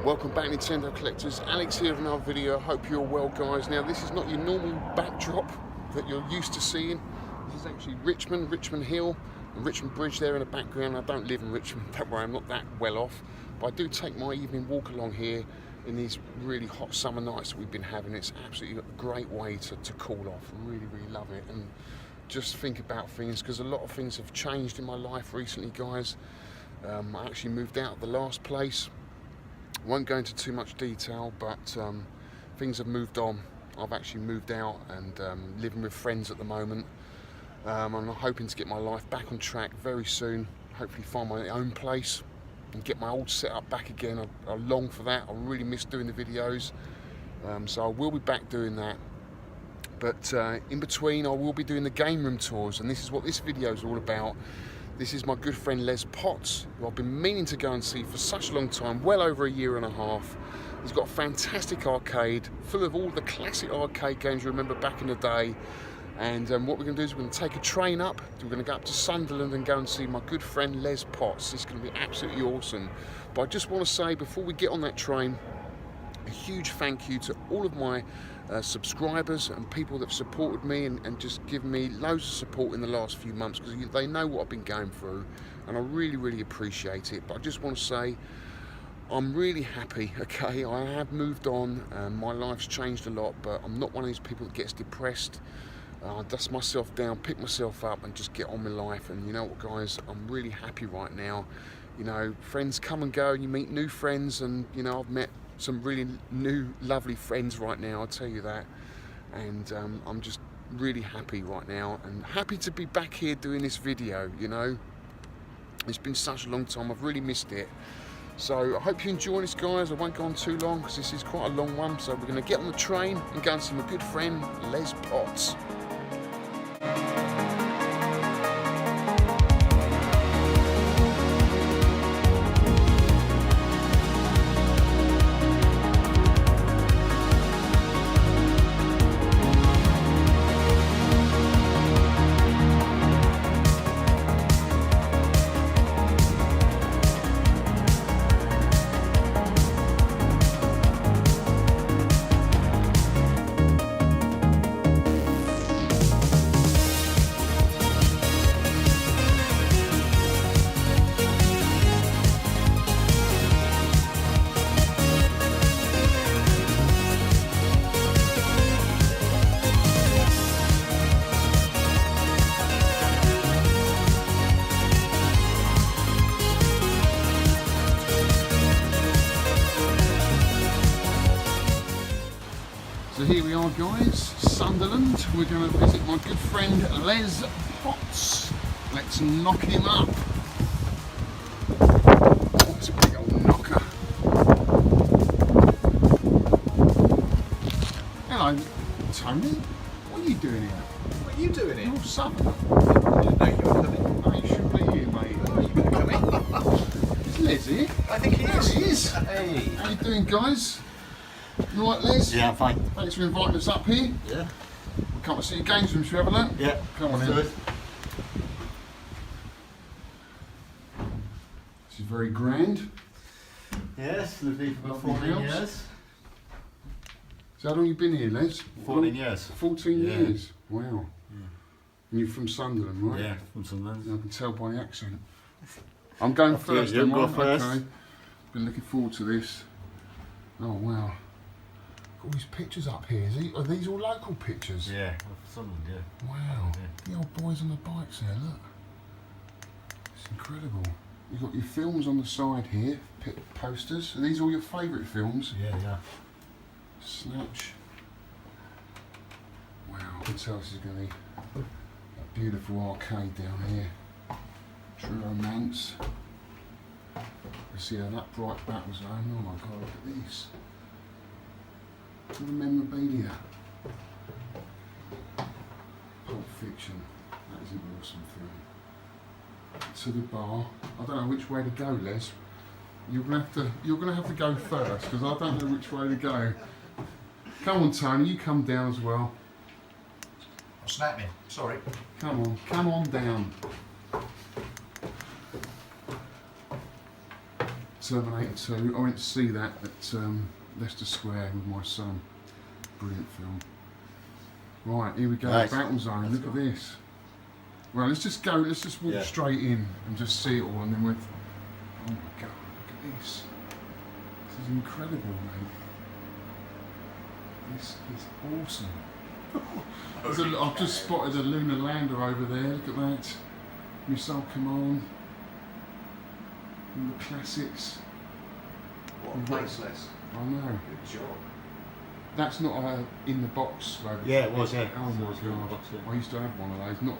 Welcome back, Nintendo collectors. Alex here with another video. Hope you're well, guys. Now, this is not your normal backdrop that you're used to seeing. This is actually Richmond Hill and Richmond Bridge there in the background. I don't live in Richmond, don't worry, I'm not that well off, but I do take my evening walk along here in these really hot summer nights that we've been having. It's absolutely a great way to cool off. I really love it and just think about things, because a lot of things have changed in my life recently, guys. I actually moved out of the last place. Won't go into too much detail, but things have moved on. I've actually moved out and living with friends at the moment. I'm hoping to get my life back on track very soon. Hopefully find my own place and get my old setup back again. I long for that. I really miss doing the videos. So I will be back doing that. But in between, I will be doing the game room tours, and this is what this video is all about. This is my good friend Les Potts, who I've been meaning to go and see for such a long time, well over a year and a half. He's got a fantastic arcade, full of all the classic arcade games you remember back in the day. And what we're going to do is we're going to take a train up. We're going to go up to Sunderland and go and see my good friend Les Potts. It's going to be absolutely awesome. But I just want to say, before we get on that train, a huge thank you to all of my subscribers and people that have supported me and just given me loads of support in the last few months, because they know what I've been going through, and I really appreciate it. But I just want to say I'm really happy, okay? I have moved on, my life's changed a lot, but I'm not one of these people that gets depressed. I dust myself down, pick myself up and just get on with life. And you know what, guys, I'm really happy right now. You know, friends come and go and you meet new friends, and you know, I've met some really new lovely friends right now, I'll tell you that. And I'm just really happy right now, and happy to be back here doing this video. You know, it's been such a long time, I've really missed it. So I hope you enjoy this, guys. I won't go on too long because this is quite a long one. So we're going to get on the train and go and see my good friend Les Potts. So here we are, guys, Sunderland. We're going to visit my good friend Les Potts. Let's knock him up. Oh, it's a big old knocker. Hello, Tony. What are you doing here? What are you doing here? You're Southern. I didn't know you were coming. Oh, you should be here, mate. Are you going to come in? Is Les here? I think he There is. he is. Hey. How you doing, guys? You all right, Les? Yeah, I'm fine. Thanks for inviting us up here. Yeah. We'll come and see your games room, shall we have a look? Yeah. Come on Let's in. do it. This is very grand. Yes, lived here for about Lovely 14 house. years. So how long have you been here, Les? 14 years. 14 Yeah. years. Wow. And you're from Sunderland, right? Yeah, from Sunderland. I can tell by the accent. I'm going After you, first. you am go I? first. Okay. Been looking forward to this. Oh wow. All these pictures up here. Are these all local pictures? Yeah, from Sunderland, yeah. Wow. Yeah. The old boys on the bikes there, look. It's incredible. You've got your films on the side here, posters. Are these all your favourite films? Yeah. Snatch. Wow, I can tell this is going to be a beautiful arcade down here. True Romance. You see how that bright back was on. Oh my god, look at these. Look at the memorabilia. Pulp Fiction. That is an awesome film. To the bar. I don't know which way to go, Les. You're gonna have to go first, because I don't know which way to go. Come on, Tony, you come down as well. I'm snapping. Sorry. Come on down. Terminator 2. I went to see that at Leicester Square with my son. Brilliant film. Right, here we go. Nice. Battlezone. Look at this. Well, let's just go. Let's just walk straight in and just see it all, and then we'll. Oh my God! Look at this. This is incredible, mate. This is awesome. I've just spotted a lunar lander over there. Look at that. Missile Command. All the classics. What a place, Les. I know. Good job. That's not in the box, Robert. Yeah, it was, yeah. Oh my It was in the God. box, yeah. I used to have one of those. Not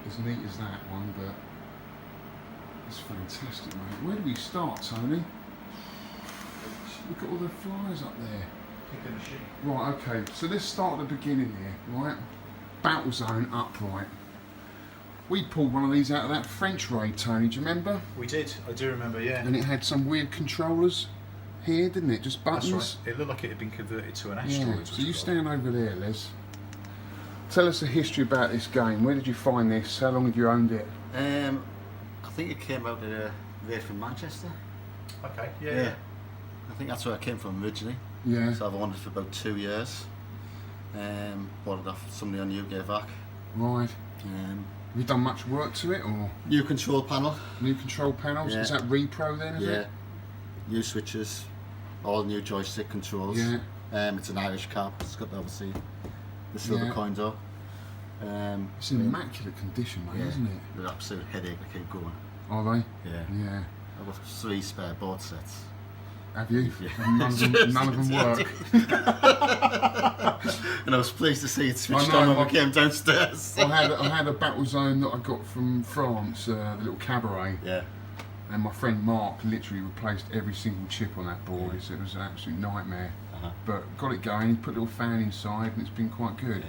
as neat as that one, but it's fantastic, mate. Where do we start, Tony? Look at all the flyers up there. Pick a machine. Right, okay. So let's start at the beginning here, right? Battlezone upright. We pulled one of these out of that French raid, Tony. Do you remember? We did. I do remember. Yeah. And it had some weird controllers here, didn't it? Just buttons. That's right. It looked like it had been converted to an Yeah. asteroid. So you stand over there, Les. Tell us the history about this game. Where did you find this? How long have you owned it? I think it came out at a raid from Manchester. Okay. Yeah. I think that's where I came from originally. Yeah. So I've owned it for about 2 years. Bought it off somebody on UKVAC. Right. Um, Have you done much work to it, or new control panel. new control panels? Yeah. Is that Repro then? Is Yeah. it? New switches. All new joystick controls. Yeah. It's an Irish cab. It's got obviously the silver Yeah. coins up. It's in immaculate condition, mate, Yeah. isn't it? An absolute headache to keep going. Are they? Yeah. Yeah. I've got 3 spare board sets. Have you? Yeah. And none of them work. And I was pleased to see it switched I know, on when I- we came downstairs. I had a Battlezone that I got from France, the little Cabaret, Yeah. and my friend Mark literally replaced every single chip on that board. It was an absolute nightmare. Uh-huh. But got it going. He put a little fan inside, and it's been quite good.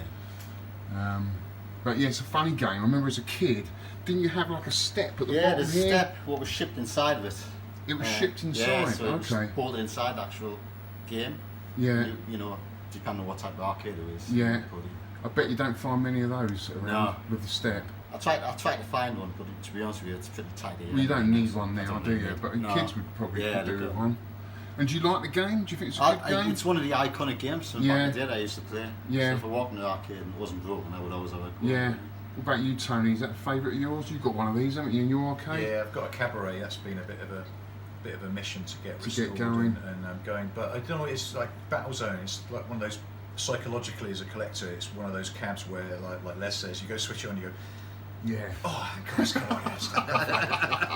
But yeah, it's a funny game. I remember as a kid, didn't you have like a step at the Yeah, bottom there's a here? step what was shipped inside of it. It was shipped inside. Yeah, so it was Okay. pulled inside the actual game. Yeah. You know, depending on what type of arcade it is. Yeah. you put it. I bet you don't find many of those around No. with the step. I tried to find one, but to be honest with you, it's pretty tidy. Well, you don't need one I now, don't do need you? it. But No. kids would probably Yeah, could do they with do. one. And do you like the game? Do you think it's a good game? It's one of the iconic games from Yeah. back in the day I used to play. Yeah. So if I walked in the arcade and it wasn't broken, I would always have it. Yeah. What about you, Tony? Is that a favourite of yours? You've got one of these, haven't you, in your arcade? Yeah, I've got a Cabaret. That's been a bit of a mission to get To get restored going. and going. But I don't know. It's like Battlezone. It's like one of those psychologically as a collector. It's one of those cabs where, like Les says, you go switch it on, you go, Yeah. oh, Christ, come on, yes.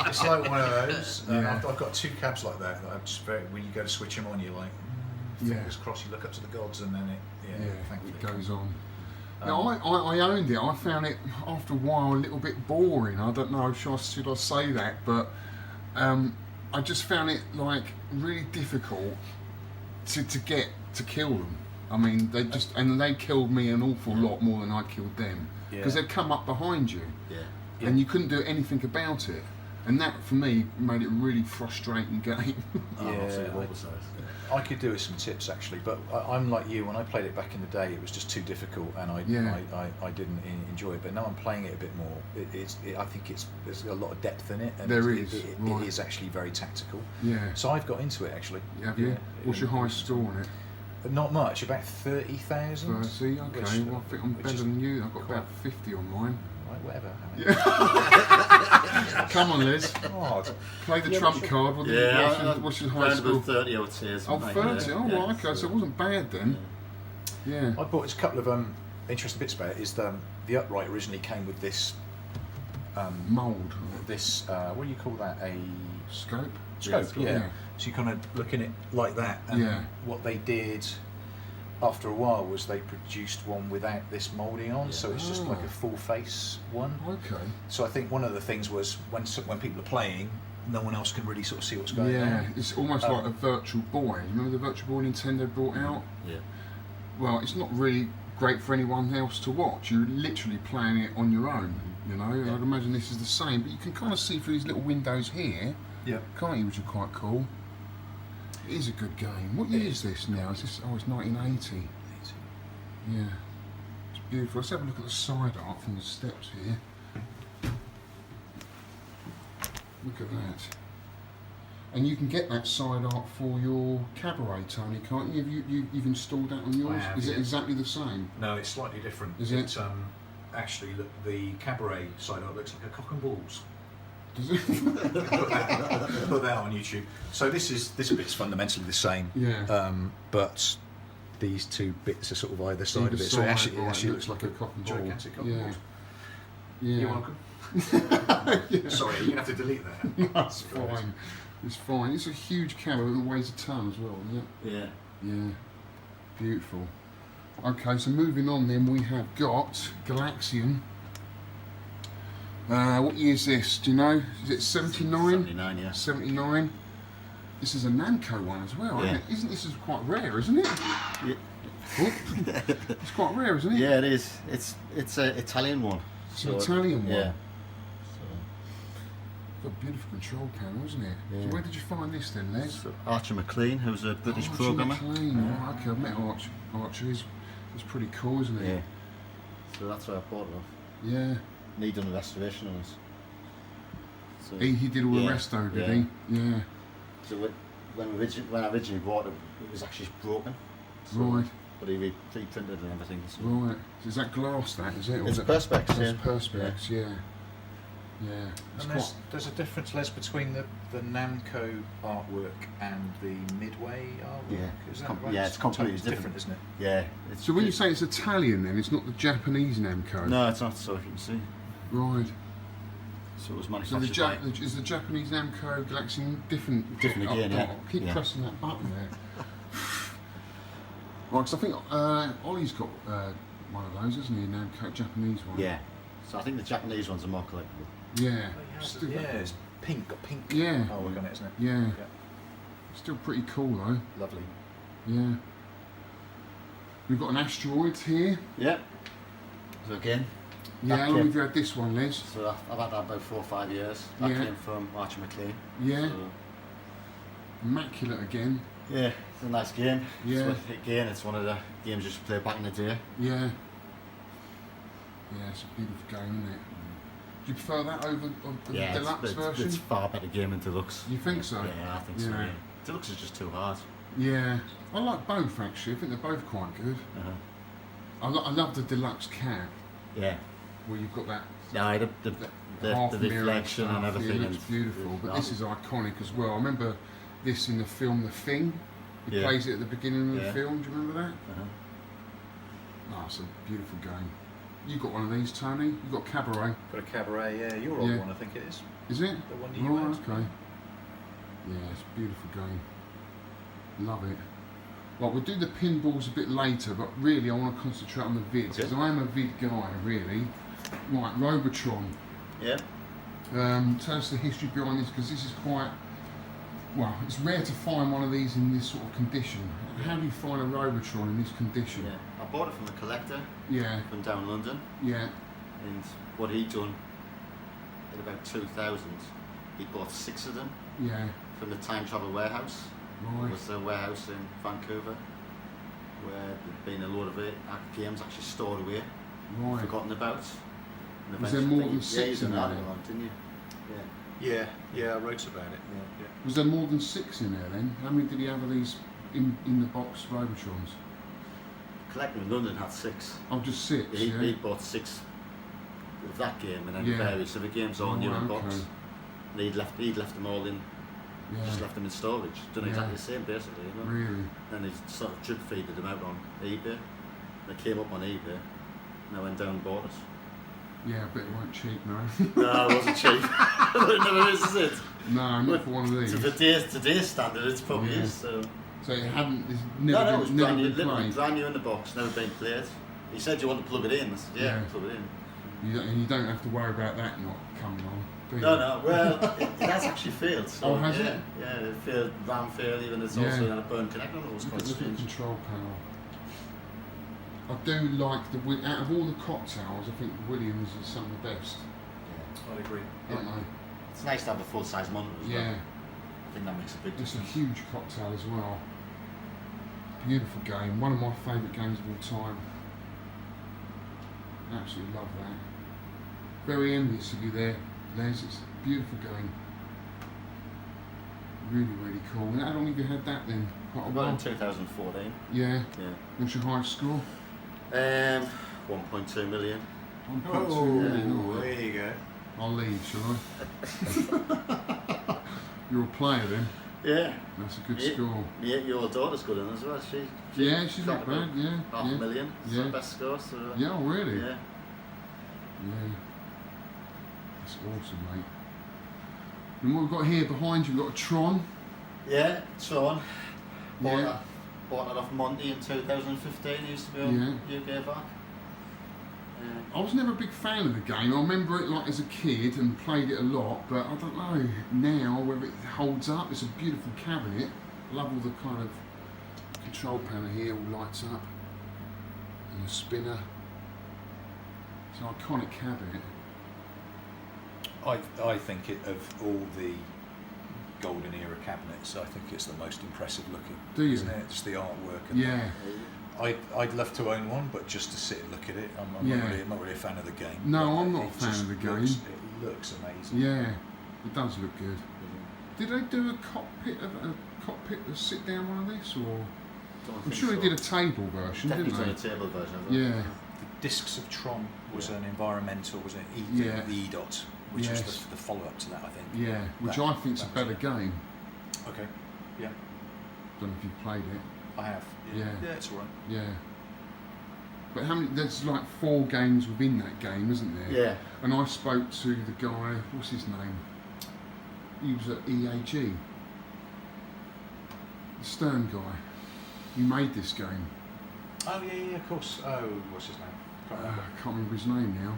It's like one of those. Yeah. I've got 2 cabs like that. I'm just when you go to switch them on, you're like, Yeah. fingers crossed. You look up to the gods, and then Yeah, thankfully it goes on. Now, I owned it. I found it, after a while, a little bit boring. I don't know, should I say that, but I just found it, like, really difficult to get to kill them. I mean, they killed me an awful lot more than I killed them. Because Yeah. they'd come up behind you, Yeah. and you couldn't do anything about it. And that, for me, made it a really frustrating game. Oh, Yeah, absolutely what was I could do with some tips actually, but I'm like you. When I played it back in the day, it was just too difficult, and I didn't enjoy it. But now I'm playing it a bit more. I think there's a lot of depth in it, and There it is, It right. is actually very tactical. Yeah. So I've got into it actually. Have you? Yeah. What's your highest score on it? Not much, about 30,000. 30, okay. Well, I think I'm which better is than you. I've got quite- about 50 on mine. Right, whatever. Come on, Liz. God. Play the trump card. What's your highest Around about score? 30, I would say. Is Oh, mine, 30. yeah. Oh, Yeah, right, okay. So it wasn't bad then. Yeah. I bought a couple of interesting bits about it. Is the upright originally came with this Mould. what do you call that? A Scope? scope, Yeah, yeah. yeah. So you kind of look in it like that, and Yeah. what they did after a while was they produced one without this moulding on, so it's just like Oh. a full face one. Okay. So I think one of the things was when people are playing, no one else can really sort of see what's going Yeah, on. it's almost like a Virtual Boy. Remember the Virtual Boy Nintendo brought out? Yeah. Well, it's not really great for anyone else to watch. You're literally playing it on your own, you know. I'd imagine this is the same, but you can kind of see through these little windows here, Yeah. can't you, which are quite cool. It is a good game. What year is this now? Is this? Oh, it's 1980. Yeah, it's beautiful. Let's have a look at the side art from the steps here. Look at that. And you can get that side art for your Cabaret, Tony, can't you? You've installed that on yours? have, Is it yeah. exactly the same? No, it's slightly different. Is it? Actually, the Cabaret side art looks like a cock and balls. Does it? Put that on YouTube. So this bit's fundamentally the same. Yeah. But these two bits are sort of either side Either of it. So side, it actually right, looks like a cock and ball. gigantic cock and Yeah. balls. Yeah. You're welcome. Sorry, you're gonna have to delete that. That's fine. It's fine. It's a huge camera that weighs a ton as well, isn't it? Yeah. Yeah. Beautiful. Okay, so moving on then, we have got Galaxian. What year is this? Do you know? Is it 79? 79, yeah. 79. This is a Namco one as well, Yeah. isn't it? This is quite rare, isn't it? Yeah. Oh, it's quite rare, isn't it? Yeah, it is. It's an Italian one. It's an Italian one. Yeah. Got a beautiful control panel, isn't it? Yeah. So where did you find this then, Les? So Archer McLean, who's a British Archie programmer. McLean. Oh, okay, I've met Archer. He's pretty cool, isn't he? Yeah. So that's where I bought it off. Yeah. Need done a restoration on it. So, He did all the yeah, resto, did yeah. he? Yeah. So when I originally bought it, it was actually broken. So, Right. But he pre-printed and everything. So. Right. So is that glass, that, is it? Or It's is it Perspex, That's yeah. Perspex, yeah. Yeah. It's And quite, there's a difference, Les, between the Namco artwork and the Midway artwork. Yeah, Is it's that com- right? yeah, it's completely totally different. isn't it? Yeah. It's so when you say it's Italian then, it's not the Japanese Namco? No, it's not. So if you can see. Right. So it was So manufactured by. is the Japanese Namco Galaxian different? Different again, yeah. I'll keep Yeah. pressing that button there. Right, because I think Ollie's got one of those, isn't he? A Namco Japanese one. Yeah. So I think the Japanese ones are more collectible. Yeah. Yeah, Still, it's pink, got pink Yeah. artwork on it, isn't it? Yeah. Still pretty cool though. Lovely. Yeah. We've got an asteroid here. Yeah. So again. Yeah, that how long came- have you had this one, Les? So I've had that about 4 or 5 years. That Yeah. came from Archer McLean. Yeah. So, Immaculate again. yeah, it's a nice game. Yeah. Again, it's one of the games you should play back in the day. Yeah. Yeah, it's a beautiful game, isn't it? Do you prefer that over the Yeah, deluxe version? it's far better game than Deluxe. You think so? Yeah, I think so. Yeah. Yeah. Deluxe is just too hard. Yeah. I like both actually. I think they're both quite good. Uh-huh. I love the deluxe cap Yeah. where you've got that No, the half mirror reflection stuff. and everything. It looks and- beautiful. But Yeah. this is iconic as well. I remember this in the film The Thing. He Yeah. plays it at the beginning of the Yeah. film. Do you remember that? Uh-huh. Oh, it's a beautiful game. You got one of these, Tony? You got Cabaret, Got a Cabaret, yeah, your old Yeah. one, I think it is. is it? The one you Oh, had. okay. Yeah, it's a beautiful game. Love it. Well, we'll do the pinballs a bit later, but really I want to concentrate on the vids because Okay. I am a vid guy, really. Right, Robotron. Yeah. Tell us the history behind this because this is quite. Well, it's rare to find one of these in this sort of condition. How do you find a Robotron in this condition? Yeah. I bought it from a collector Yeah, from down London, yeah, and what he'd done in about 2000, he bought 6 of them yeah. from the Time Travel Warehouse. It Right, was a warehouse in Vancouver where there'd been a lot of games actually stored away, right. forgotten about. And Was there eventually- more I than think- 6 Yeah, you did in an there article then? on it, didn't you? Yeah, I wrote about it. Yeah. Was there more than 6 in there then? How many did he have of these in the box Robotrons? Collector in London had 6. Oh, just 6, He yeah? bought 6 of that game and then Yeah. various other games all new in Oh, box. okay. And he'd left them all in, just Yeah, left them in storage. Done Yeah. exactly the same basically, you know. really. Then he sort of drip feeded them out on eBay. They came up on eBay and I went down and bought it. Yeah, but it weren't cheap, no. No, it wasn't cheap. But it never is it? No, not for one of To these. today's standard, it's probably Yeah. is. So. So it hadn't, it's No, never, it was never brand new, been literally played. brand new in the box, never been played. He said, "Do you want to plug it in?" I said, "Yeah, Yeah. plug it in." And you don't have to worry about that not coming on, do you? No, well, it has actually failed. So, Oh, has yeah, it? Yeah, it failed, RAM failed, even it's Yeah. also had a burn connector. It was Look quite at the strange. control panel. I do like out of all the cocktails, I think Williams is some of the best, I'd agree. aren't they? It's nice to have a full-size monitor as well. Yeah, I think that makes a big it's a difference. huge cocktail as well. Beautiful game, one of my favourite games of all time. Absolutely love that. Very envious of you there, Les. It's a beautiful game. Really, really cool. And how long have you had that then? Quite a Well, in while. 2014. Yeah. Yeah. What's your highest score? 1.2 million. 1.2 million. All there right. you go. I'll leave, shall I? You're a player then. Yeah. That's a good Yeah. score. Yeah, your daughter's good in as well. Yeah, she's not got about bad. Yeah. half yeah. a million. It's Yeah. the best score. So, Yeah, oh, really? Yeah. Yeah. That's awesome, mate. And what we've got here behind you, we've got a Tron. Yeah, Tron. Yeah. Bought that off Monty in 2015. He used to be on UK VAC. I was never a big fan of the game. I remember it like as a kid and played it a lot, but I don't know now whether it holds up. It's a beautiful cabinet. Love all the kind of control panel here, all lights up, and the spinner. It's an iconic cabinet. I think of all the golden era cabinets, I think it's the most impressive looking. Do you? Isn't it? Just the artwork. And Yeah. I'd love to own one, but just to sit and look at it. I'm not really a fan of the game. No, but I'm not a it fan just of the game. It looks amazing. Yeah, it does look good. Did they do a cockpit, a sit down one of this, or I'm sure they did a table version, Definitely didn't done they? a table version. Yeah. The Discs of Tron was an environmental, was it? Yeah. The EDOT, which Yes. was the follow-up to that, I think. Yeah, which That- I think's a that was better it. game. Okay. Yeah, Don't know if you've played it. I have. Yeah. Yeah, it's alright. Yeah. But how many? There's like 4 games within that game, isn't there? Yeah. And I spoke to the guy. What's his name? He was at EAG. The Stern guy. He made this game. Oh yeah, of course. Oh, what's his name? Can't I remember. can't remember his name now.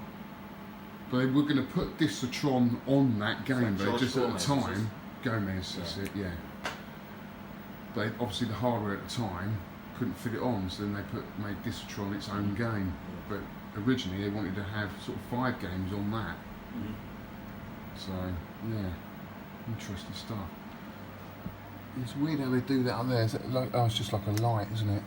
But they were going to put Discotron on that game, but George just at the Gomez, is time, Gomez, that's it, yeah. But obviously the hardware at the time couldn't fit it on, so then they made Discotron its own game. But originally they wanted to have sort of 5 games on that. So yeah, interesting stuff. It's weird how they do that up there. Is it like, oh, it's just like a light, isn't it?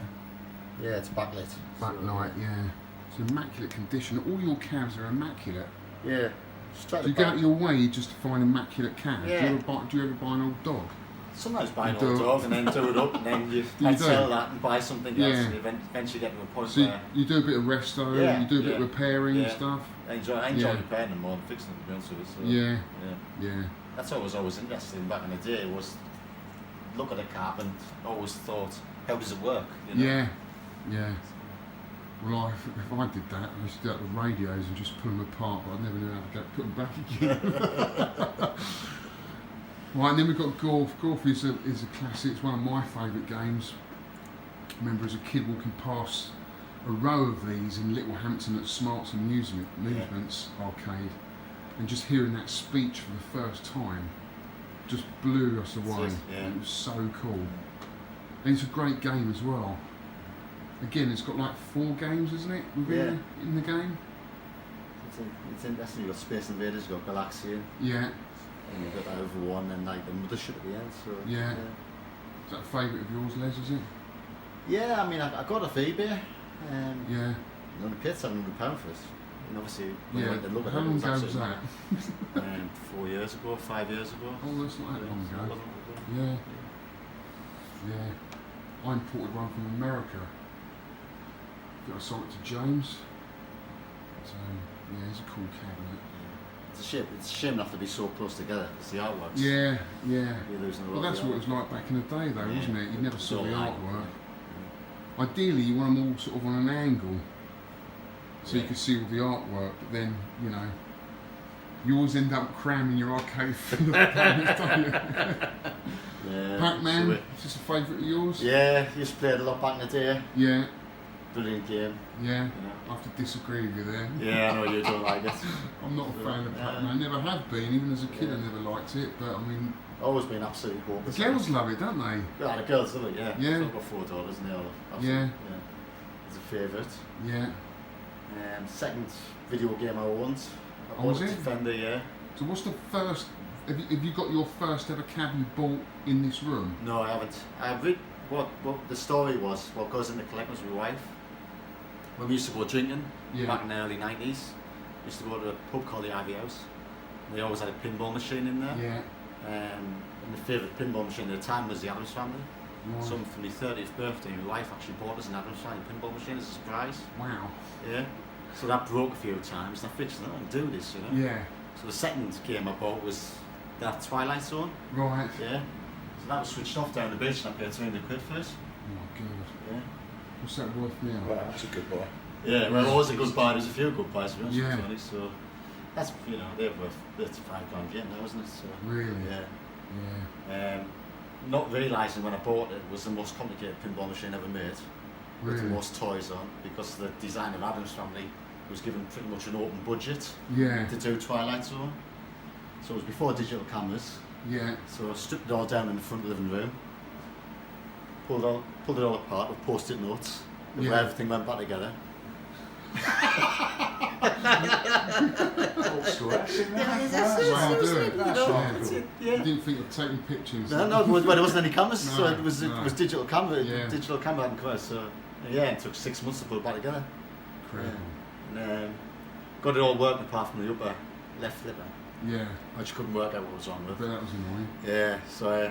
Yeah, it's backlit. Backlight, yeah. It's immaculate condition. All your cabs are immaculate. Yeah. Just try Do to you go back- out your way just to find immaculate cabs? Yeah. Do you ever buy an old dog? Sometimes buy an You old do. dog and then do it up and then you You do? sell that and buy something else Yeah. and eventually get to a point So where you do a bit of resto, Yeah, you do a bit of yeah, repairing and yeah. stuff. I enjoy Yeah. repairing them more than fixing them, to be honest with you. So, Yeah, yeah. yeah, That's what I was always interested in back in the day, was look at a cap and always thought, how does it work? You know? yeah, yeah. Well, if I did that, I used to do that with radios and just pull them apart, but I never knew how to put them back again. Right, and then we've got Golf. Golf is a classic. It's one of my favourite games. I remember as a kid walking past a row of these in Littlehampton at Smarts Amusements Arcade, and just hearing that speech for the first time just blew us away. Yeah. It was so cool. And it's a great game as well. Again, it's got like 4 games, isn't it, within in the game? It's interesting. You've got Space Invaders, you've got Galaxian, Yeah. and you've got that over one and like the mothership at the end. So Yeah. Is that a favourite of yours, Les, is it? Yeah, I mean, I got it off eBay. Yeah. I only paid £700 for it. And obviously, when I Yeah. went to look at How it, long it was ago was absolutely that? 4 years ago, 5 years ago. Oh, that's not that long So it ago. wasn't long ago. Yeah. Yeah. I imported one from America. I sold it to James. So, yeah, it's a cool cabinet. It's a shame not to be so close together. It's the artworks. Yeah, yeah. You're losing a lot. Well, that's of the what it was like back in the day, though, artwork. wasn't it? You never It's saw all the like- artwork. Ideally, you want them all sort of on an angle, so you Yeah. can see all the artwork. But then, you know, you always end up cramming your arcade full of games, don't you? Yeah. Pac-Man, So is this a favourite of yours? yeah, used to play it a lot back in the day. Yeah, Brilliant game. yeah. You know. I have to disagree with you there. Yeah, I know you don't like it. I'm not a fan of Yeah. Pac-Man. Never have been. Even as a kid, I Yeah. never liked it. But I mean, Always been absolutely the hopeless. girls love it, don't they? Yeah, the girls love it. Yeah. Yeah. So I've got 4 daughters and they all absolutely. Yeah. It's a favourite. Yeah. Second video game I owned. I Oh, was bought a it? Defender, yeah. So what's the first? Have you got your first ever cab you bought in this room? No, I haven't. I read what the story was. What goes in the collection was my wife. When we used to go drinking Yeah. back in the early 90s, we used to go to a pub called the Ivy House. They always had a pinball machine in there. Yeah. And And the favourite pinball machine at the time was the Addams Family. Right. So for my 30th birthday, my wife actually bought us an Addams Family pinball machine as a surprise. Wow. Yeah. So that broke a few times, and I fixed it. I don't do this, you know. Yeah. So the second game I bought was that Twilight Zone. Right. Yeah. So that was switched off down the beach, and I paid 300 quid for it. Oh my god. Yeah. What's that worth now? Wow, that's a good boy. Yeah, well, it was a good buy. There's a few good buys, to be honest Yeah. with you, so that's, you know, they're worth £35 game now, isn't it? So, Really? yeah. Yeah. Not realising when I bought it was the most complicated pinball machine ever made, with the Really? most toys on, because the design of Addams Family was given pretty much an open budget Yeah. to do Twilight Zone. So it was before digital cameras, Yeah. so I stripped it all down in the front living room, pulled it all apart with post-it notes, of Yeah. where everything went back together. Old school action. Wow, do it. That's Yeah. Yeah. You didn't think of taking pictures? No, well, there wasn't any cameras, so No, it was no. digital camera. Yeah. Digital camera hadn't come out, so yeah, it took 6 months to put it back together. Incredible. And got it all working apart from the upper left flipper. Yeah. I just couldn't work out what was wrong with. But that was annoying. Yeah, so I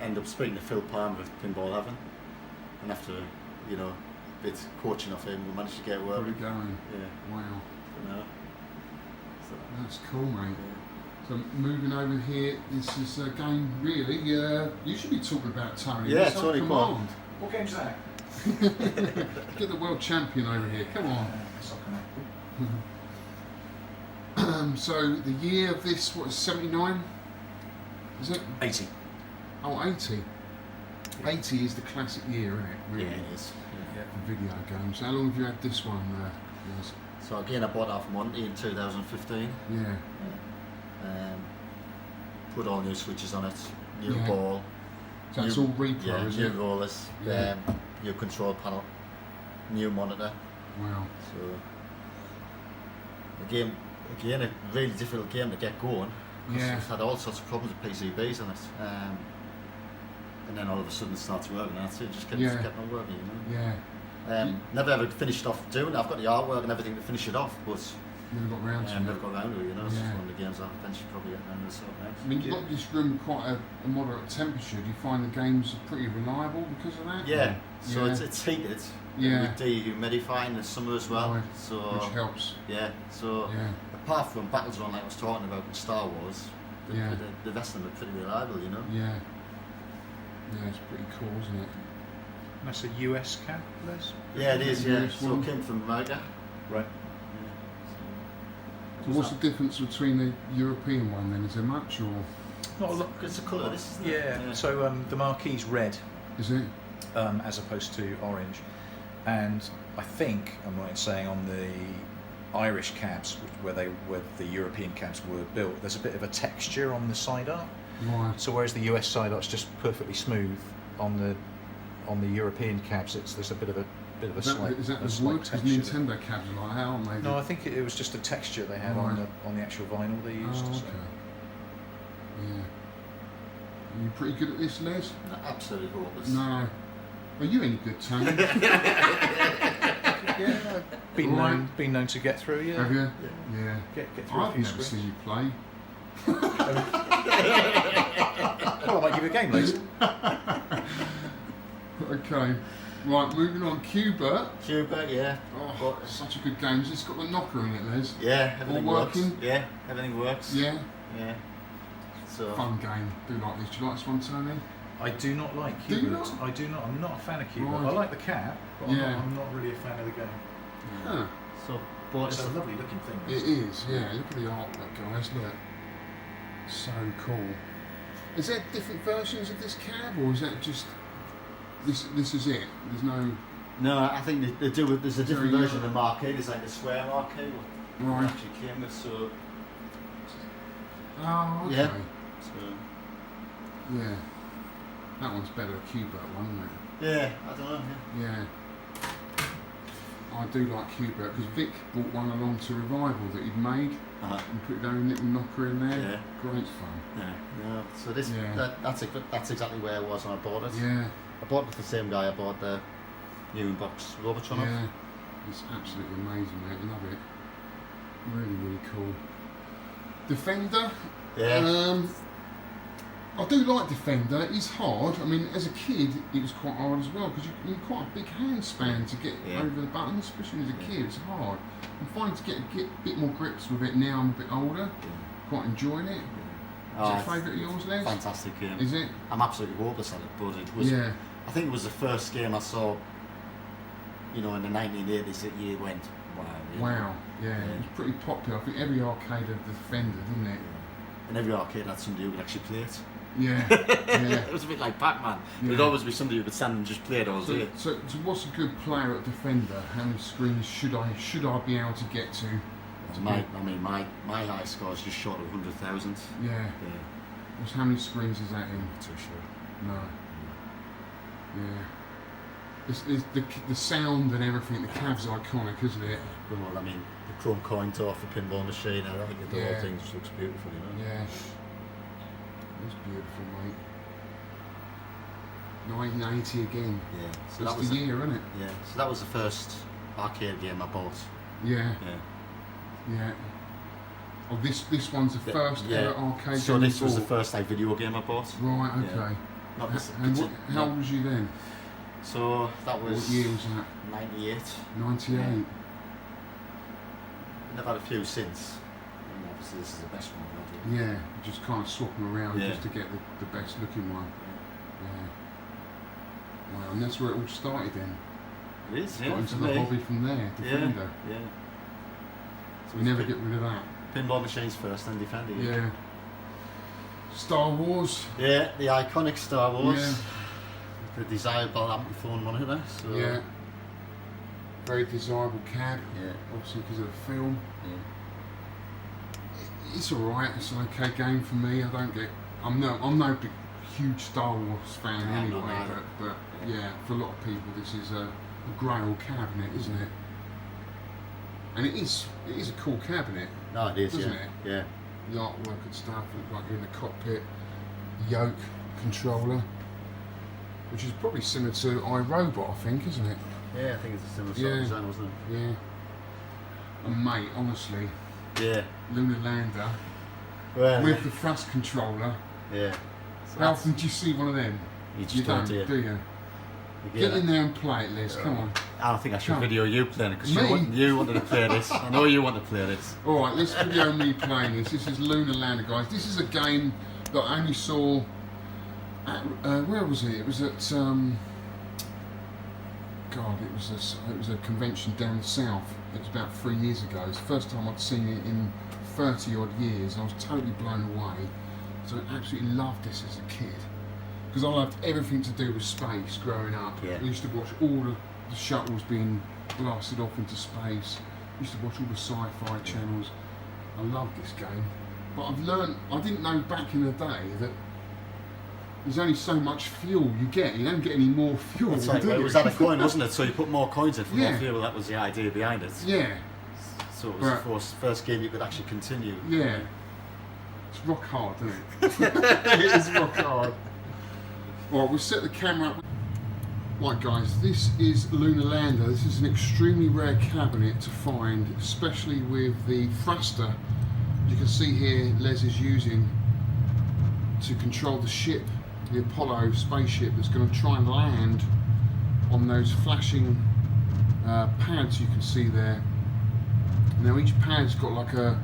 ended up speaking to Phil Palmer with Pinball Heaven, and after, you know, a bit coaching off him, we managed to get it Got working. it going. Yeah, Wow. you know. So, That's cool, mate. yeah. So moving over here, this is a game really. You should be talking about Tony. Yeah, It's on Tony, come on. command. What game's that? Get the world champion over here. Come on. So the year of this, what is 79? Is it? 80. Oh, 80. 80 is the classic year, isn't it? Really? Yeah, it is. Yeah. For video games. How long have you had this one? Liz? So again, I bought that from Monty in 2015. Yeah. Put all new switches on it, new Yeah. ball, So it's new- all repro, yeah, is new it? rollers, Yeah. new control panel, new monitor. Wow. So the game, again, a really difficult game to get going. 'Cause Yeah. It's had all sorts of problems with PCBs on it. And then all of a sudden it starts working, and that's it, just kept on working, you know. Yeah. Never ever finished off doing it. I've got the artwork and everything to finish it off, but Never got round to it. never got around to it, you know. It's just Yeah. one of the games I'll eventually probably get around to sorting out. I mean, you've got this room quite a moderate temperature. Do you find the games are pretty reliable because of that? Yeah, so Yeah. it's heated. Yeah. With dehumidifying in the summer as well. Right. So Which helps. yeah, so Yeah. apart from Battlezone like I was talking about with Star Wars, Yeah. the rest of them are pretty reliable, you know. Yeah. Yeah, it's pretty cool, isn't it? That's a US cab, Les? Yeah, it is. Yeah, Yes, so well- it came from America. Right. So what's the difference between the European one then? Is there much or Not a lot. It's a colour, this isn't Yeah, it? so the marquee's red is it? as opposed to orange. And I think, I'm right in saying, on the Irish cabs, where the European cabs were built, there's a bit of a texture on the side art. Right. So whereas the US side art's just perfectly smooth, on the European cabs, there's a bit of a slight Is that a the slight wood? Because texture there. Nintendo cabs are like that, aren't they? No, I think it was just a texture they had Right. on the actual vinyl they used. Oh, so. okay. Yeah. Are you pretty good at this, Les? No, absolutely hopeless. No. Are you any good, Tony? Yeah, been known to get through. Yeah, Have you? Yeah. Get through a I've few never screens. seen you play. Well, I might give you a game later. Okay. Right, moving on. Cuba. Cuba, yeah. Oh, such a good game. It's got the knocker in it, Les. Yeah, everything All works. working? Yeah, everything works. Yeah. Yeah. So Fun game. Do you like this? Do you like this one, Tony? I do not like Do you Cuba. not? I do not. I'm not a fan of Cuba. Right. I like the cat, but Yeah. I'm not really a fan of the game. Huh. so bought It's this. a lovely looking thing. It is, yeah. Look at the artwork, guys. Look. So cool. Is there different versions of this cab, or is that just this? This is it. There's no. No, I think they do. There's a different Very, version of the marquee. There's like the square marquee. What Right. it actually came with. So Oh, okay. Yeah. so Yeah. That one's better than Cuba, one, isn't it? yeah, I don't know. Yeah. I do like Cuba because Vic brought one along to Revival that he'd made Yeah. and put his own little knocker in there. Yeah. Great fun. Yeah. No. So this Yeah. that's exactly where I was when I bought it. Yeah. I bought it with the same guy I bought the new box Robotron off. Yeah. It's absolutely amazing, mate. Love it. Really, really cool. Defender. Yeah. I do like Defender. It's hard. I mean, as a kid, it was quite hard as well because you need quite a big handspan to get over the button, especially as a kid. It's hard. I'm finding to get a bit more grips with it now. I'm a bit older. Quite enjoying it. Is it a favourite of yours, Les? Fantastic game. Is it? I'm absolutely hopeless at it, but it was. Yeah. I think it was the first game I saw. You know, in the 1980s that you went, wow. You know. Wow. Yeah. It was pretty popular. I think every arcade had Defender, didn't it? And every arcade had somebody who could actually play it. Yeah. Yeah. It was a bit like Pac-Man. Yeah. There'd always be somebody who could stand and just play it all day. So what's a good player at Defender? How many screens should I be able to get to? My high score is just short of 100,000. Yeah. How many screens is that in? Not too sure. No. Yeah. It's the sound and everything, the Cav's iconic, isn't it? Well, I mean, the chrome coin toss, the pinball machine, I think the whole thing just looks beautiful, you know? Yeah. It's beautiful, mate. 1980 again. Yeah. So That's that was the year, isn't it? Yeah. So that was the first arcade game I bought. Yeah. Yeah. Yeah. Oh, this one's the first ever arcade So game this you was the bought? first video game I bought. Right, okay. Yeah. Not this, And how old was you then? So that was What year was that? 98. 98. Yeah. And I've had a few since. And obviously this is the best one I've had. Yeah, just kind of swap them around Yeah. just to get the best looking one. Yeah. Wow, and that's where it all started then. It is, Got yeah, into for the me. hobby from there, Defender. Yeah. So We never get rid of that. pinball machines first, then Defender. Yeah. Star Wars. Yeah, the iconic Star Wars. Yeah. The desirable ampliphone monitor. So Yeah. Very desirable cab. Yeah. Obviously because of the film. Yeah. It's alright. It's an okay game for me. I'm no big, huge Star Wars fan No, anyway. not either. But yeah, for a lot of people, this is a Grail cabinet, isn't it? And it is a cool cabinet, No, it is. doesn't Yeah. it? Yeah. The artwork and stuff, like you're in the cockpit, yoke controller, which is probably similar to iRobot, I think, isn't it? Yeah, I think it's a similar sort of design, wasn't it? Yeah. And mate, honestly, Yeah. Lunar Lander Well, with the thrust controller. yeah. So How that's- often do you see one of them? You just You don't, don't, do you? do you? You Get get in it. there and play it, Liz. Come on. I don't think I should Come. video you playing it because Me? you wanted to play this. I know you want to play this. All right, let's video me playing this. This is Lunar Lander, guys. This is a game that I only saw at, where was it? It was at God, it was a convention down south. It was about 3 years ago. It's the first time I'd seen it in 30 odd years. I was totally blown away. So I absolutely loved this as a kid because I loved everything to do with space growing up. Yeah. I used to watch all the shuttles being blasted off into space. I used to watch all the sci-fi channels. I loved this game, but I didn't know back in the day that there's only so much fuel you get. You don't get any more fuel. That's right. do Well, it you? was at a coin, wasn't it? So you put more coins in for Yeah. more fuel. That was the idea behind it. Yeah, So it was the first game you could actually continue. yeah. It's rock hard, isn't it? It is rock hard. Right, we'll set the camera up. Right guys, this is Lunar Lander. This is an extremely rare cabinet to find, especially with the thruster you can see here Les is using to control the ship, the Apollo spaceship that's going to try and land on those flashing pads you can see there. Now each pad's got like a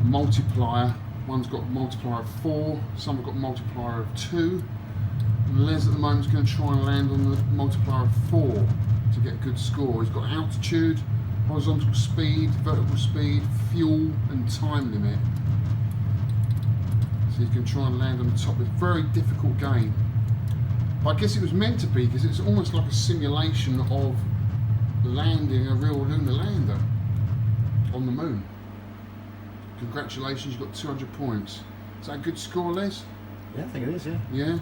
multiplier. One's got a multiplier of 4, some have got a multiplier of 2. And Les at the moment is going to try and land on the multiplier of 4 to get a good score. He's got altitude, horizontal speed, vertical speed, fuel and time limit. So he's going to try and land on the top. It's a very difficult game. But I guess it was meant to be because it's almost like a simulation of landing a real lunar lander on the moon. Congratulations, you've got 200 points. Is that a good score, Les? Yeah, I think it is. Yeah. Yeah?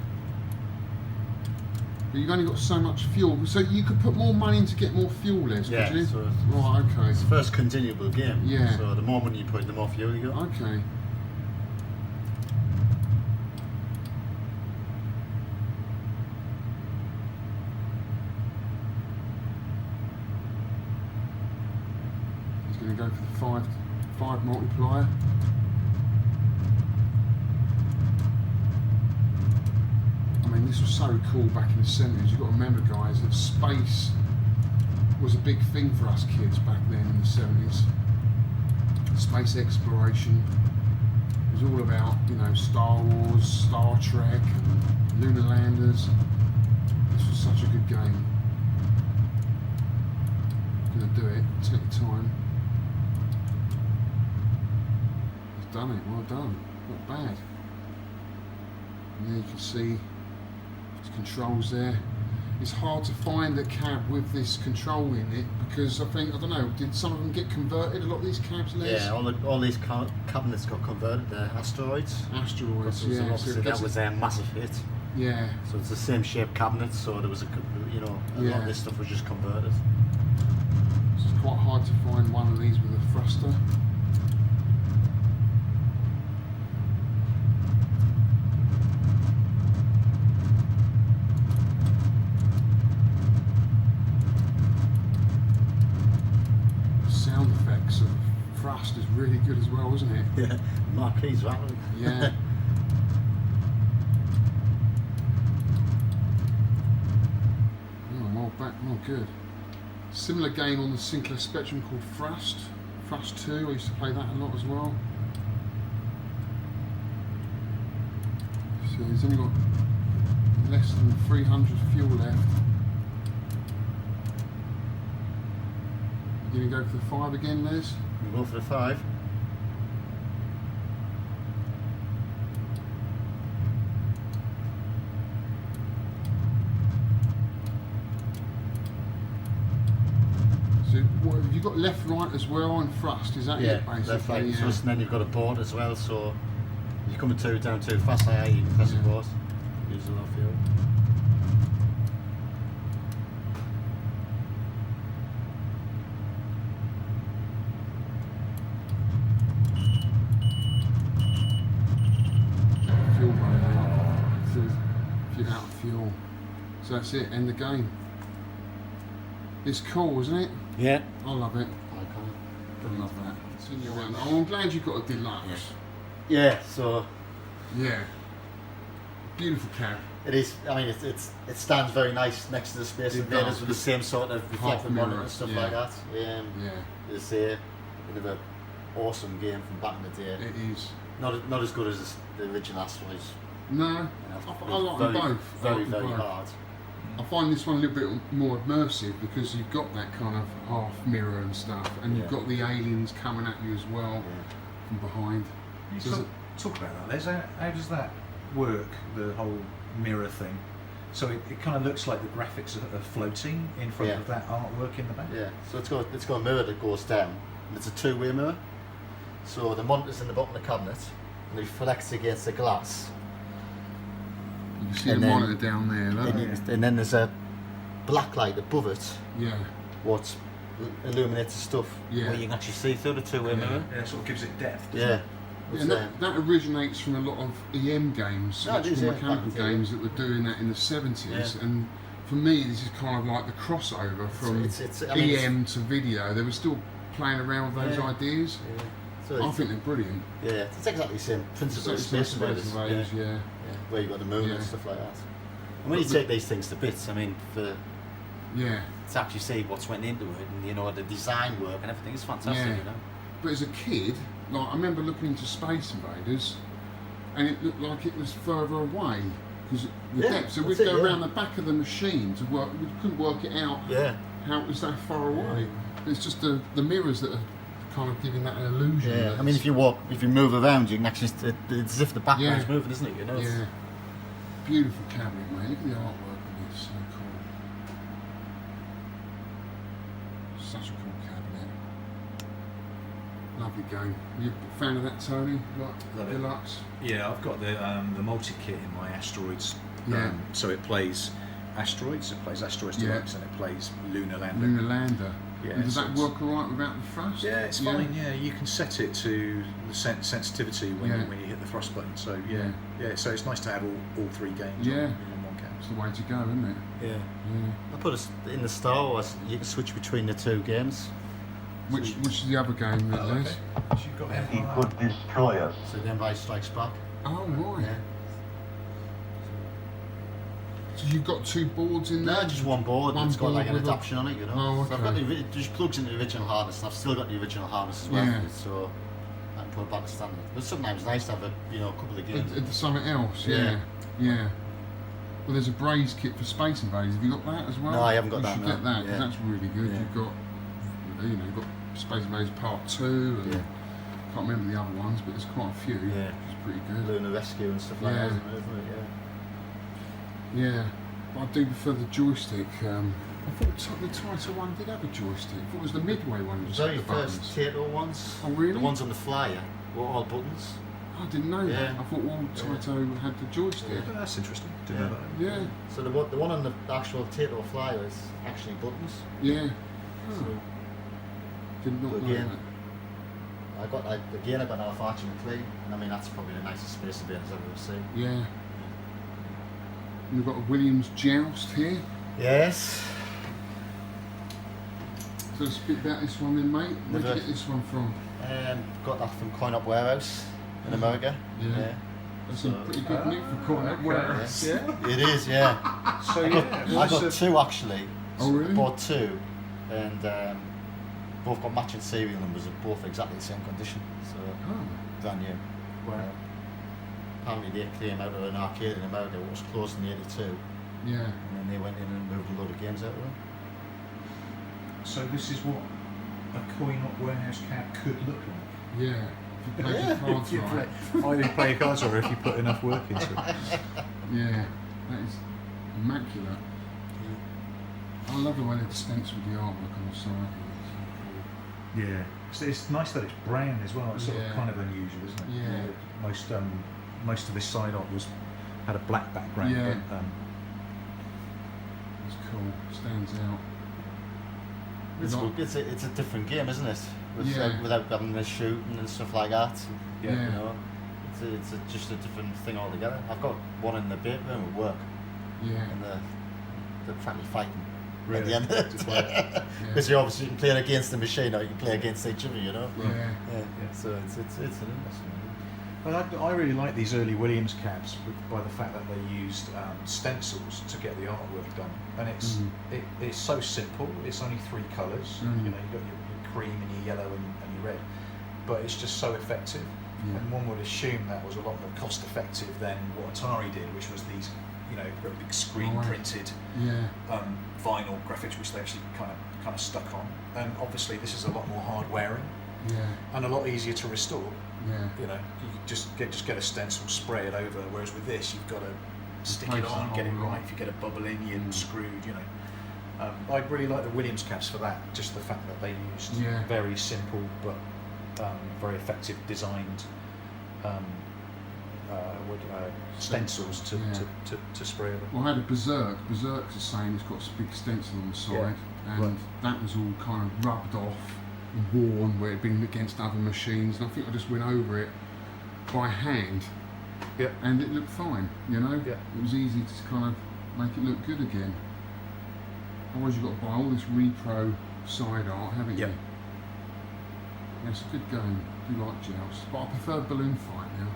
But you've only got so much fuel, so you could put more money in to get more fuel, Les, Yeah, could you? so Right, okay. it's the first continuable game. Yeah. So the more money you put in, the more fuel you got. Okay. He's going to go for the five multiplier. mean, this was so cool back in the 70s. You've got to remember, guys, that space was a big thing for us kids back then in the 70s. Space exploration. It was all about, you know, Star Wars, Star Trek, and lunar landers. This was such a good game. Gonna do it. Take your time. He's done it. Well done. Not bad. And there you can see his controls there. It's hard to find a cab with this control in it because I think, I don't know, did some of them get converted? A lot of these cabs, Les? Yeah, all these cabinets got converted. They're asteroids. Asteroids, Because yeah. obviously that was their massive hit. Yeah. So it's the same shape cabinet. So there was a lot of this stuff was just converted. So it's quite hard to find one of these with a thruster. Sound effects of thrust is really good as well, isn't it? Yeah, marquees rattling. Yeah. Oh, well back, well good. Similar game on the Sinclair Spectrum called Thrust. Thrust 2, I used to play that a lot as well. So he's only got less than 300 fuel left. You gonna go for the 5 again, Les? We go for the 5. So what, have you got left, right as well on thrust? Is that Yeah, it basically? left, right, Yeah. thrust, and then you've got a board as well. So if you're coming down too fast, like that, you can press the board. Use a lot of fuel. Fuel running out. So if you're out of fuel. So that's it, end the game. It's cool, isn't it? Yeah. I love it. I love that. Send you around. Oh, I'm glad you got a deluxe. Yeah. So Yeah. Beautiful cab. it is. I mean, it stands very nice next to the Space It Invaders does. with the same sort of reflective mirror, monitor and stuff yeah. like that. Yeah. It's a bit of an awesome game from back in the day. It is. Not as good as the original Asteroids. No, You know, I like them very, both. I Very, like them very both. hard. I find this one a little bit more immersive because you've got that kind of half mirror and stuff, and you've Yeah. got the aliens coming at you as well from behind. You So talk about that, Les. How does that work, the whole mirror thing? So it kind of looks like the graphics are floating in front Yeah. of that artwork in the back? Yeah, so it's got a mirror that goes down, and it's a two-way mirror. So the monitor's in the bottom of the cabinet, and it reflects against the glass. You can see And the then- monitor down there, don't you? And then there's a black light above it, Yeah, what illuminates the stuff Yeah. where you can actually see through the two-way mirror. Yeah, it sort of gives it depth, doesn't Yeah. it? yeah It's, and that originates from a lot of EM games, No, it is, electrical yeah, mechanical back in the games that were doing that in the 70s. Yeah. And for me, this is kind of like the crossover from I mean, EM to video. They were still playing around with those Yeah. ideas. Yeah. So I it's, think they're brilliant. yeah, it's exactly the same principle as Exactly Space like Invaders. Space Invaders, Yeah. yeah. Yeah, where you've got the moon Yeah. and stuff like that. And when you But take these things to bits, I mean, Yeah. to actually see what's went into it and, you know, the design work and everything, it's fantastic, Yeah. you know. But as a kid, like I remember looking into Space Invaders, and it looked like it was further away because the Yeah, depth. So we'd that's it, go yeah. around the back of the machine to work. We couldn't work it out Yeah. how it was that far away. It's just the mirrors that are kind of giving that an illusion. Yeah, that I mean, it's- if you move around, you can actually, it's as if the background's Yeah. moving, isn't it? You know, it's, yeah, beautiful cabinet, mate. Look at the artwork on this. So cool. Such a cool cabinet. Lovely game. You a fan of that, Tony? Like Love it. Deluxe? Yeah, I've got the multi-kit in my Asteroids. Yeah. So it plays Asteroids, Yeah. Deluxe, and it plays Lunar Lander. Lunar Lander. Yeah, And does so that it's- work alright without the thrust? Yeah, it's fine. Yeah, you can set it to the sensitivity when Yeah. you hit the thrust button. So Yeah. yeah. So it's nice to have all three games Yeah. on one cam. It's the way to go, isn't it? yeah. Yeah. I put us in the Star Wars. You can switch between the two games. Which is the other game that Oh, Les? okay. So you've got He could destroy us. So the Empire Strikes Back. Oh right. Yeah. So you've got 2 boards in there? No, just one board. One It's got like an board with a- adaptation on it, you know. Oh, So I've got okay. it just plugs into the original harness, and I've still got the original harness as well. Yeah. So I can put it back to standard. But sometimes it's nice to have a couple of games. Something else, Yeah. yeah. Well, there's a Braze kit for Space Invaders. Have you got that as well? No, I haven't got you that, should no. get that, 'cause Yeah. that's really good. Yeah. You've got, you've got Space Invaders Part 2, and Yeah. can't remember the other ones, but there's quite a few. Yeah. It's pretty good. Lunar Rescue and stuff like Yeah. that, isn't it? Yeah, but I do prefer the joystick. I thought the Taito one did have a joystick. I thought it was the Midway one. The Just very had the first buttons. Taito ones, Oh, really? the ones on the flyer, were all buttons. I didn't know that. Yeah. I thought all Taito had the joystick. Oh, that's interesting. Didn't know that. Yeah, So the one on the actual Taito flyer is actually buttons. yeah. So Oh, did not But know again, that. I got an Alpha McLean, and I mean that's probably the nicest Space Invaders I've ever seen. Yeah. And we've got a Williams Joust here. Yes. So speak about this one then, mate. Where'd you Never- get this one from? Got that from Coin Op Warehouse in America. Yeah. That's a So- pretty good nick for calling that warehouse. Yeah. It is, yeah. So yeah, I got 2 actually. Oh, really? Bought 2, and both got matching serial numbers, and both exactly the same condition. So Oh, brand new. Wow. Apparently they came out of an arcade in America that was closed in '82, yeah. and then they went in and moved a load of games out of them. So this is what a Coin-Op warehouse cab could look like. Yeah. If you play your cards If you right. either play your cards or if you put enough work into it. Yeah. That is immaculate. I love the way they stenciled the artwork on the side. Yeah, it's nice that it's brown as well. It's sort Yeah. of kind of unusual, isn't it? Yeah. Most of this side art had a black background. Yeah. But, It's cool. Stands out. It's, Not- it's a different game, isn't it? Yeah. Without having the shooting and stuff like that. yeah. Yeah. You know, it's just a different thing altogether. I've got one in the bait room at work, Yeah. and they're practically fighting at Really? the end of To it. play. Because you obviously can play against the machine or you can play against each other, you know. Yeah. Yeah. So it's an interesting one. Well, I really like these early Williams cabs by the fact that they used stencils to get the artwork done, and it's so simple. It's only 3 colours. Mm. You know, you've got your cream and your yellow and your red, but it's just so effective. Yeah. And one would assume that was a lot more cost effective than what Atari did, which was these, you know, very big screen Right. printed Yeah. vinyl graphics, which they actually kind of stuck on. And obviously, this is a lot more hard wearing Yeah. and a lot easier to restore. Yeah. You know, you can just get a stencil, spray it over. Whereas with this, you've got to stick it Replace on, the get it whole lot. right. If you get a bubble in, you're screwed. You know, I really like the Williams caps for that. Just the fact that they used Yeah. very simple but very effective designed stencils to, Yeah. to spray over. Well, I had a Berserk. Berserk's the same. It's got a big stencil on the side, and right. that was all kind of rubbed off, worn where it'd been against other machines. And I think I just went over it by hand, Yeah. and it looked fine. You know, Yeah. it was easy to kind of make it look good again. Otherwise, you've got to buy all this repro side art, haven't you? Yeah. Yeah, it's a good game. I do like Joust, but I prefer Balloon Fight now.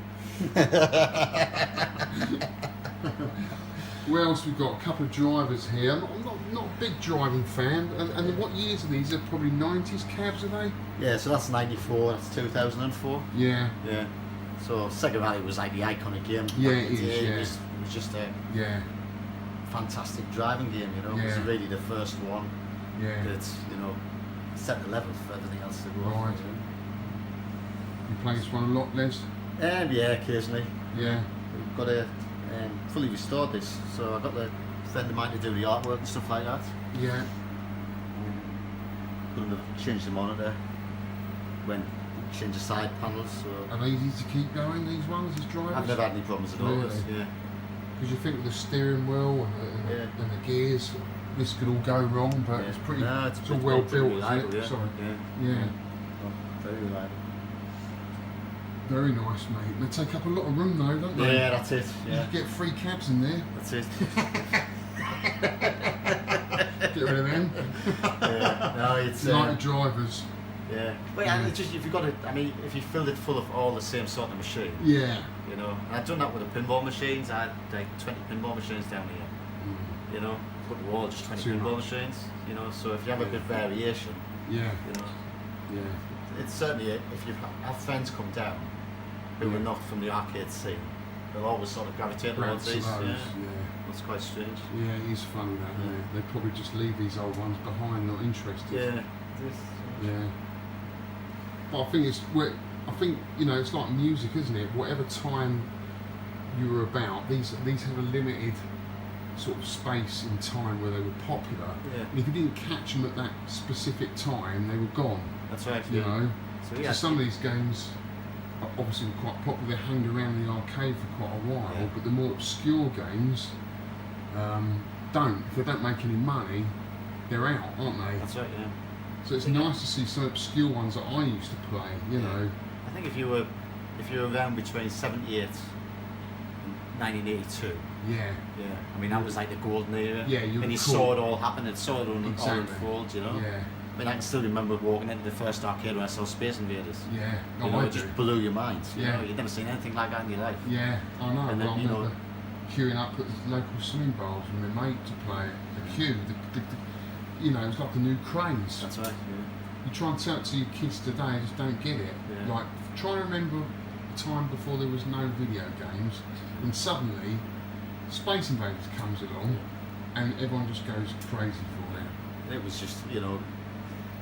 What else we've got? A couple of drivers here. I'm not a big driving fan. And what years are these? They're probably 90s cabs, are they? Yeah, so that's '94. That's 2004. Yeah, Yeah. So Sega Rally was like the iconic game. Yeah, back in it the is, day. yeah. It was just a yeah, fantastic driving game. You know, it was Yeah. really the first one yeah. that set the level for everything else to go. Right. You play this one a lot, Les? And yeah, occasionally. Yeah, We've got a fully restored this, so I got the friend of mine to do the artwork and stuff like that. yeah. Going to change the monitor, change the side panels. So Are they easy to keep going, these ones, these drivers? I've never had any problems at all. Really? Yeah. Because you think with the steering wheel and the gears, this could all go wrong, but it's pretty. No, it's all well pretty built, isn't reliable, it? yeah. Sorry. Yeah. Yeah. Oh, very reliable. Very nice, mate. They take up a lot of room, though, don't they? Yeah, that's it. You Yeah, could get 3 cabs in there. that's it. Get rid of them. Yeah. No, it's United drivers. yeah. Well, yeah, it's just if you got it. I mean, if you filled it full of all the same sort of machine, Yeah. you know. And I've done that with the pinball machines. I had like 20 pinball machines down here. You know, but they're all just 20 Too pinball much. machines. You know, so if you have a bit of variation, Yeah. you know, Yeah. it's certainly if you have friends come down who are not from the arcade scene, they'll always sort of gravitate towards Grabs these. those, Yeah, yeah. that's quite strange. Yeah, it is funny that, isn't it? They probably just leave these old ones behind, not interested. Yeah. Yeah. But I think you know, it's like music, isn't it? Whatever time you were about, these have a limited sort of space in time where they were popular. Yeah. And if you didn't catch them at that specific time, they were gone. That's right. You know. So So yeah, some of these games are obviously quite popular. They hanged around the arcade for quite a while, Yeah. but the more obscure games don't. If they don't make any money, they're out, aren't they? that's right. Yeah. So it's nice to see some obscure ones that I used to play. You know. I think if you were around between 78 and 1982. Yeah. Yeah, I mean that was like the golden era. Yeah, you and were you cool. saw it all happen. And saw it all Exactly. unfold. You know. Yeah. I mean, I can still remember walking into the first arcade when I saw Space Invaders. Yeah. You Oh, know, I it do. just blew your mind. You Yeah. know, you'd never seen anything like that in your life. Yeah, I know. And then, Well, I you know- remember queuing up at the local swimming bowls with my mate to play it. The queue, you know, it's like the new craze. That's right. You try and tell it to your kids today, they just don't get it. Yeah. Like, try and remember a time before there was no video games, and suddenly Space Invaders comes along, and everyone just goes crazy for it. And it was just, you know,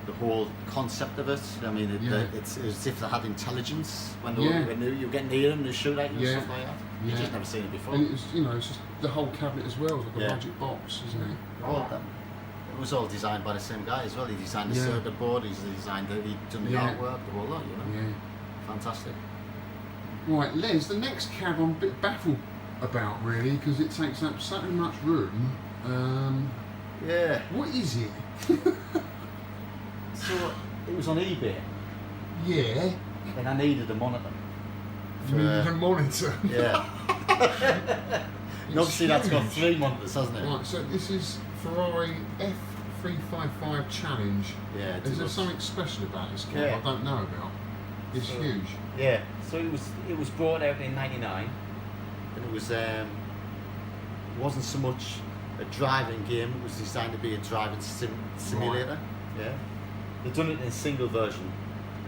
the whole concept of it. I mean, Yeah. it's as if they had intelligence when, Yeah. when you get near them, they shoot at you Yeah. and stuff like that. Yeah. You've just never seen it before. And it was, you know, it's just the whole cabinet as well. It's like a Yeah. magic box, isn't it? All of them. It was all designed by the same guy as well. He designed the Yeah. circuit board, he'd done the Yeah. artwork, the whole lot, you know. Yeah. Fantastic. Right, Les, the next cab I'm a bit baffled about, really, because it takes up so much room. Yeah. What is it? So it was on eBay, Yeah. and I needed a monitor. You need a monitor. Yeah. And obviously that's got huge. 3 monitors, hasn't it? Right, so this is Ferrari F355 Challenge. Yeah. it Is there was- something special about this cab Yeah. I don't know about? It's So- huge. Yeah. So it was brought out in '99, and it wasn't so much a driving game. It was designed to be a driving simulator. Yeah. They've done it in a single version,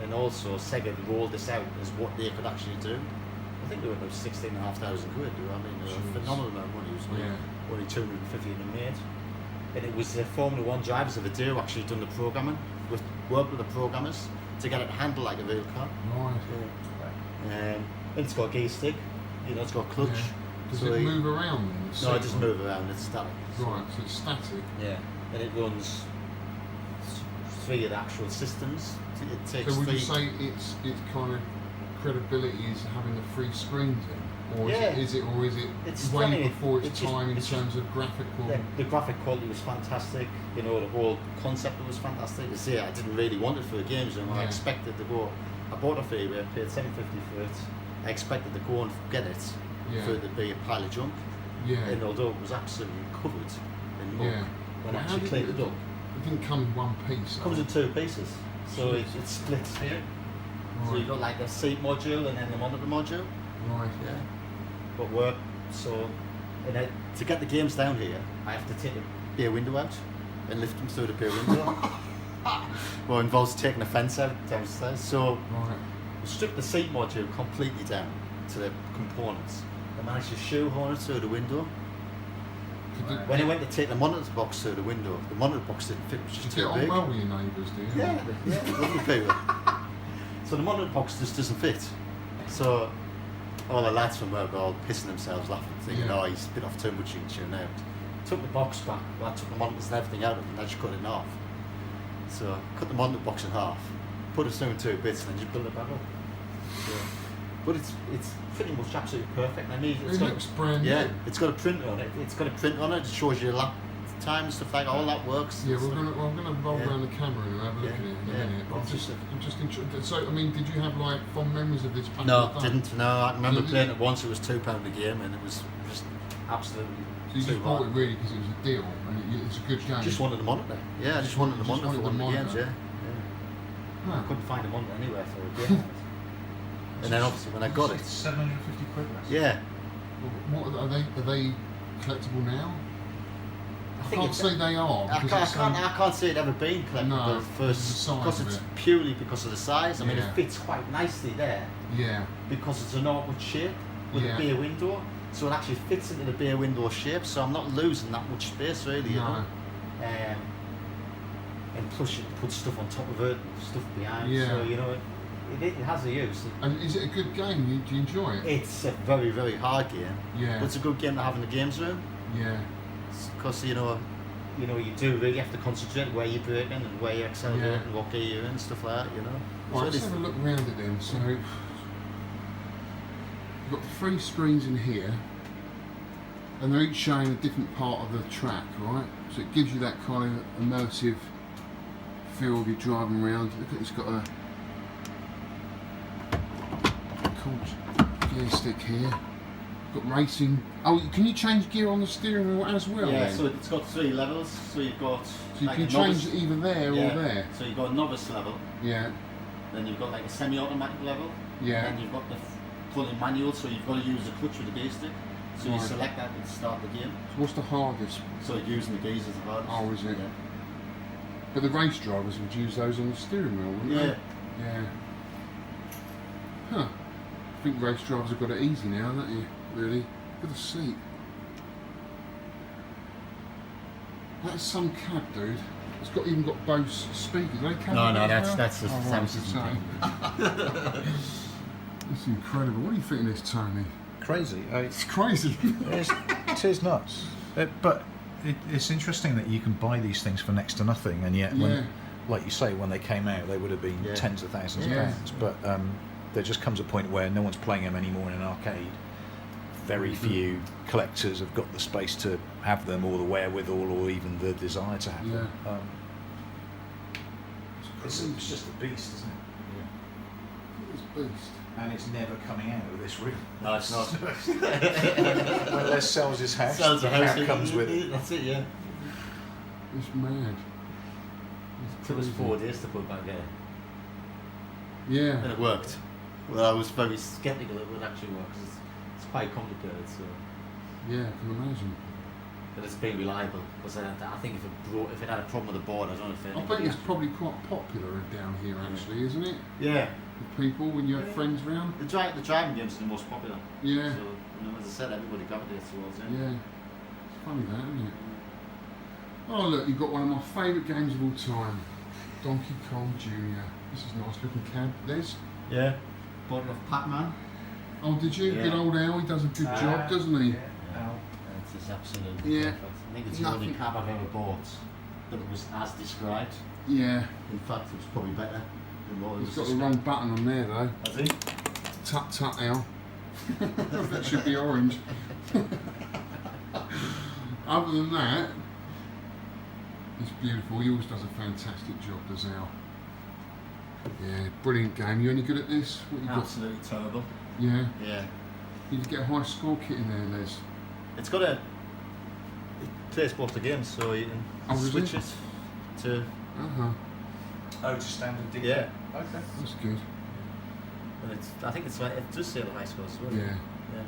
and also Sega rolled this out as what they could actually do. I think they were about 16,500 quid. I mean, they were a Jeez. phenomenal amount of money. It was Yeah. only 250 of them made. And it was the Formula One drivers of the day who actually done the programming, worked with the programmers to get it to handle like a real car. Right. And it's got a gear stick, you know, it's got a clutch. Yeah. Does So it move around then? the No, it seat? doesn't move around, it's static. Right, so it's static. Yeah. And it runs 3 of the actual systems. It takes So would 3. you say its kind of credibility is having the 3 screens in? Or Yeah. is it It's way funny, before its it's just- time in it's just- terms of graphical? The graphic quality was fantastic, you know, the whole concept was fantastic. You see, I didn't really want it for the games, and I Yeah. expected to go. I bought it for eBay, paid $750 for it. I expected to go and get it Yeah. for it to be a pile of junk. Yeah. And although it was absolutely covered in muck, Yeah. when I How actually did cleaned it- it up, It didn't come in one piece. it comes in 2 pieces. So Jeez. it splits here. So Right. you've got like a seat module and then the monitor module. Right. Yeah. But work. So, and then to get the games down here, I have to take the beer window out and lift them through the beer window. Well, it involves taking the fence out downstairs. So Right. we stripped the seat module completely down to the components. I managed to shoehorn it through the window. Could you, When I went to take the monitor box through the window, the monitor box didn't fit, which you was get too on big. well with your neighbours, do you? Yeah, lovely people. So the monitor box just doesn't fit. So all the lads from work were all pissing themselves, laughing, thinking, Yeah. oh, he's bit off too much, you can tune out. Took the box back, well, I took the monitors and everything out of it, and I just cut it in half. So cut the monitor box in half, put it through in 2 bits, and then just build it back up. So, but it's pretty much absolutely perfect. I mean, it's It got, looks brand yeah, new. it's got a printer on it. It's got a printer on it. It shows you lap time and stuff like that. All that works. Yeah, I'm gonna roll Yeah. around the camera and have a look Yeah, at it in a yeah. minute. But It's just I'm just interested. So, I mean, did you have like fond memories of this? Back No, in the day? didn't. No, I remember So you- playing it once. It was £2 a game, and it was just absolutely So you too just bought hard. it really because it was a deal and it's a good game. Just wanted the monitor. Yeah, I just wanted the Just monitor wanted for the one of the games. monitor. Yeah. Huh. I couldn't find a monitor anywhere for a game. And then obviously when I got it, 750 quid less. yeah, What are they collectible now? I can't say they are. I because can't see it ever being collectible No, first the size because of it's it. purely because of the size. I mean, Yeah. it fits quite nicely there Yeah, because it's an awkward shape with Yeah. a bay window, so it actually fits into the bay window shape. So I'm not losing that much space really, you know. no. And plus you can put stuff on top of it, and stuff behind. Yeah. So you know, it has a use. And is it a good game? Do you enjoy it? It's a very, very hard game, Yeah, but it's a good game to have in the games room yeah, because you do really have to concentrate where you're braking and where you're accelerating, Yeah. and what gear you're in, stuff like that. You know. Right, So let's it is- have a look around it then. So, you've got the 3 screens in here, and they're each showing a different part of the track, right? So it gives you that kind of immersive feel of you driving around. Look at it's got a cool gear stick here. Got racing. Oh, can you change gear on the steering wheel as well? Yeah, then? so it's got 3 levels. So you've got So you like can a change novice, either there yeah. or there. So you've got a novice level, Yeah, then you've got like a semi-automatic level, yeah. and you've got the fully manual. So you've got to use the clutch with the gear stick. So Right. you select that and start the game. So what's the hardest? So using the gears is the hardest. Oh, is it? Yeah. But the race drivers would use those on the steering wheel, wouldn't Yeah. they? Yeah. Huh. I think race drivers have got it easy now, don't you? Really? Look at the seat. That's some cab, dude. It's even got Bose speakers. Are they cab? No, no, as that's well? the Oh, right, sound it's the system same. It's incredible. What do you think of this, Tony? Crazy. It's crazy. It is nuts. But it's interesting that you can buy these things for next to nothing, and yet, Yeah. when, like you say, when they came out, they would have been Yeah. tens of thousands Yeah. of pounds. But there just comes a point where no one's playing them anymore in an arcade. Very few collectors have got the space to have them, or the wherewithal, or even the desire to have them. It's just a beast, isn't it? It's beast. And it's never coming out of this room. No, it's not. When Les sells his house, Sells the the house. cat comes with it. That's it, yeah. It's mad. It took us 4 days to put it back there. Yeah. And it worked. Well, I was very sceptical it would actually work because it's quite complicated. So, Yeah, I can imagine. but it's been reliable. Because I think if it had a problem with the board, I don't know if it. I bet it's probably quite popular down here, actually, isn't it? Yeah. With people when you have friends round. The driving games are the most popular. Yeah. So, as I said, everybody gravitates towards it. Yeah. It's funny that, isn't it? Oh look, you've got one of my favourite games of all time, Donkey Kong Jr. This is a nice looking cab. Les? Yeah. Bought it off Pac-Man. Oh, did you? Yeah. Good old Al, he does a good job, doesn't he? It's just absolutely Yeah. perfect. I think it's the only cab I've ever bought that was as described. Yeah. In fact, it was probably better than what it was He's got the described. wrong button on there though. Has he? Tut tut, Al. That should be orange. Other than that, it's beautiful. He always does a fantastic job, does Al. Yeah, brilliant game. You any good at this? What you got? Absolutely terrible. Yeah. Yeah. You need to get a high score kit in there, Les. It's got it plays both the games, so you can does switch it? it to. Uh-huh. Oh, to standard D. Yeah. Okay. That's good. And I think it's it does say the high scores as well. Yeah. Yeah.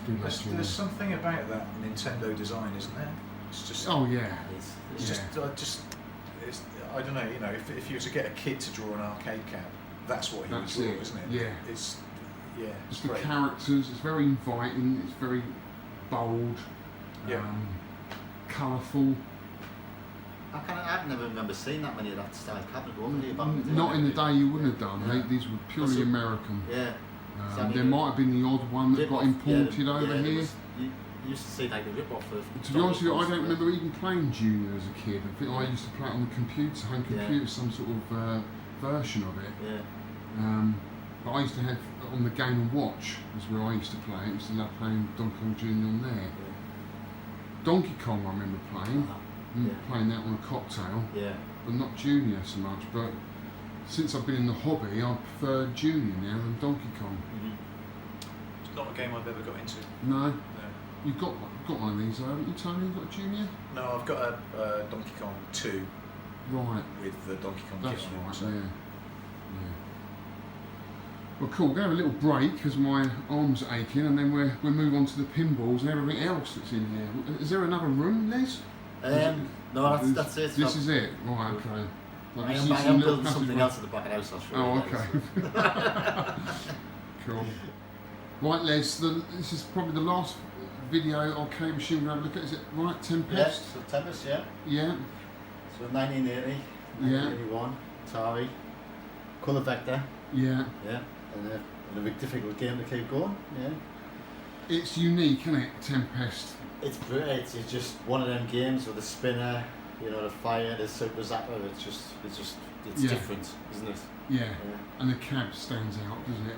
Do that There's, to there's you. something about that Nintendo design, isn't there? It's just. Oh yeah. It's Yeah. It's, I don't know. You know, if you were to get a kid to draw an arcade cab, that's what he would That's draw, it, isn't it? yeah. It's Just the great. characters, it's very inviting, it's very bold, Yeah. colourful. I've never remember seeing that many of that style cabinet over here back in the day. Not in the day you wouldn't have done, Yeah. These were purely That's it. American. Yeah. There might have been the odd one that got imported over there here. was- you used to see like the rip-off of. To be honest with you, I don't remember even playing Junior as a kid. I think I used to play it on the computer, home Yeah. computer, some sort of version of it. Yeah. But I used to have on the Game & Watch is where I used to play. I used to love playing Donkey Kong Jr. on there. Donkey Kong I remember playing, Yeah. playing that on a cocktail, Yeah. but not Junior so much. But since I've been in the hobby, I prefer Junior now than Donkey Kong. It's not a game I've ever got into. No, No. you've got one of these, though, haven't you, Tony? You've got a Junior? No, I've got a Donkey Kong 2 Right, with the Donkey Kong that's kit on it. right. so- Yeah, Well, cool. We're going to have a little break because my arm's aching, and then we'll move on to the pinballs and everything else that's in here. Is there another room, Les? No, that's it. This is it? Right, okay. I am building something else at the back of the house, I'll show you. Oh, okay. Cool. Right, Les, this is probably the last video Arcade Machine we're going to have a look at. Is it right? Tempest? Yes, so Tempest, yeah. Yeah. So 1980, 1981, Atari, Colour Vector. Yeah. Yeah, and a big difficult game to keep going, yeah. It's unique, isn't it, Tempest? It's great, it's just one of them games with the spinner, you know, the fire, the super zapper, it's different, isn't it? Yeah. And the cab stands out, doesn't it?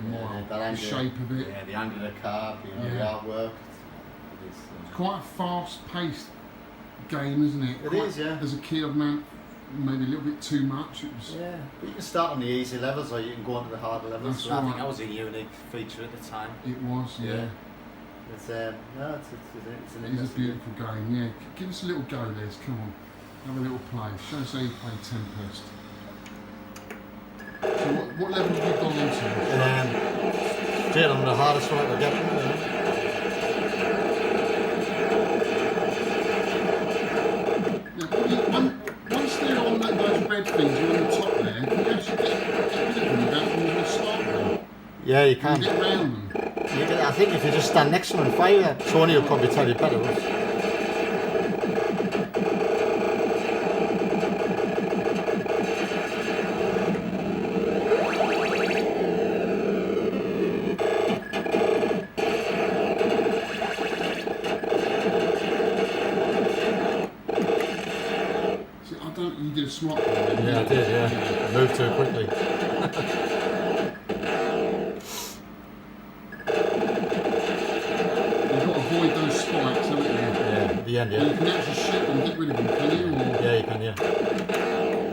Yeah, The shape of it. Yeah, the angle of the cab, you know, the artwork. It's quite a fast-paced game, isn't it? It is, yeah. As a kid, I've known maybe a little bit too much. It was. Yeah, but you can start on the easy levels or you can go on to the harder levels. That's So I think right. that was a unique feature at the time. It was, yeah. It's an It is a interesting beautiful game, yeah. Give us a little go, Les, come on. Have a little play. Show us how you play Tempest. So what level have you gone into? Straight on the hardest one to get. Once they're on those red things on the top there, can you actually get rid of them without them to start them? Yeah, you Can can. you get around them? I think if you just stand next to them and fire, Tony will probably tell you better. See, you did a smart one. didn't you? Yeah, I did, yeah. Moved too quickly. You've got to avoid those spikes, haven't you? Yeah, at the end, And you yeah. can actually shoot them, get rid of them, can you? Or... Yeah, you can, yeah.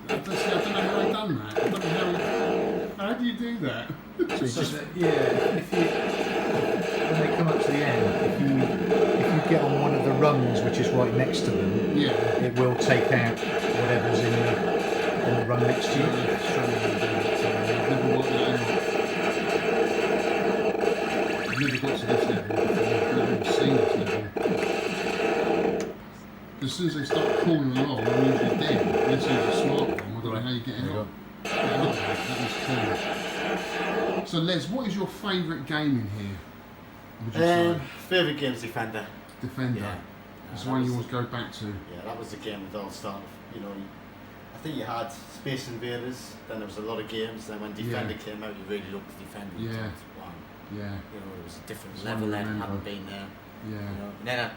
I don't know how I've done that. I don't know how do you do that? If you when they come up to the end, if you get on one of the rungs which is right next to them, Yeah. it will take out whatever's in the rung next to you. I've never got to this level before. I've never even seen this level. As soon as they start crawling along, I'm usually dead. Unless you're a smart one, I don't know how you get out. That was cool. So Les, what is your favourite game in here? Would you say? Favourite game's Defender. Defender. Yeah. It's that the one you was- always go back to. Yeah, that was the game that all started. You know, I think you had Space Invaders. Then there was a lot of games. Then when Defender came out, you really looked at Defender. and Yeah. thought, wow, Yeah, you know, it was a different It's level one I then. remember. Hadn't been there. yeah. You know, and then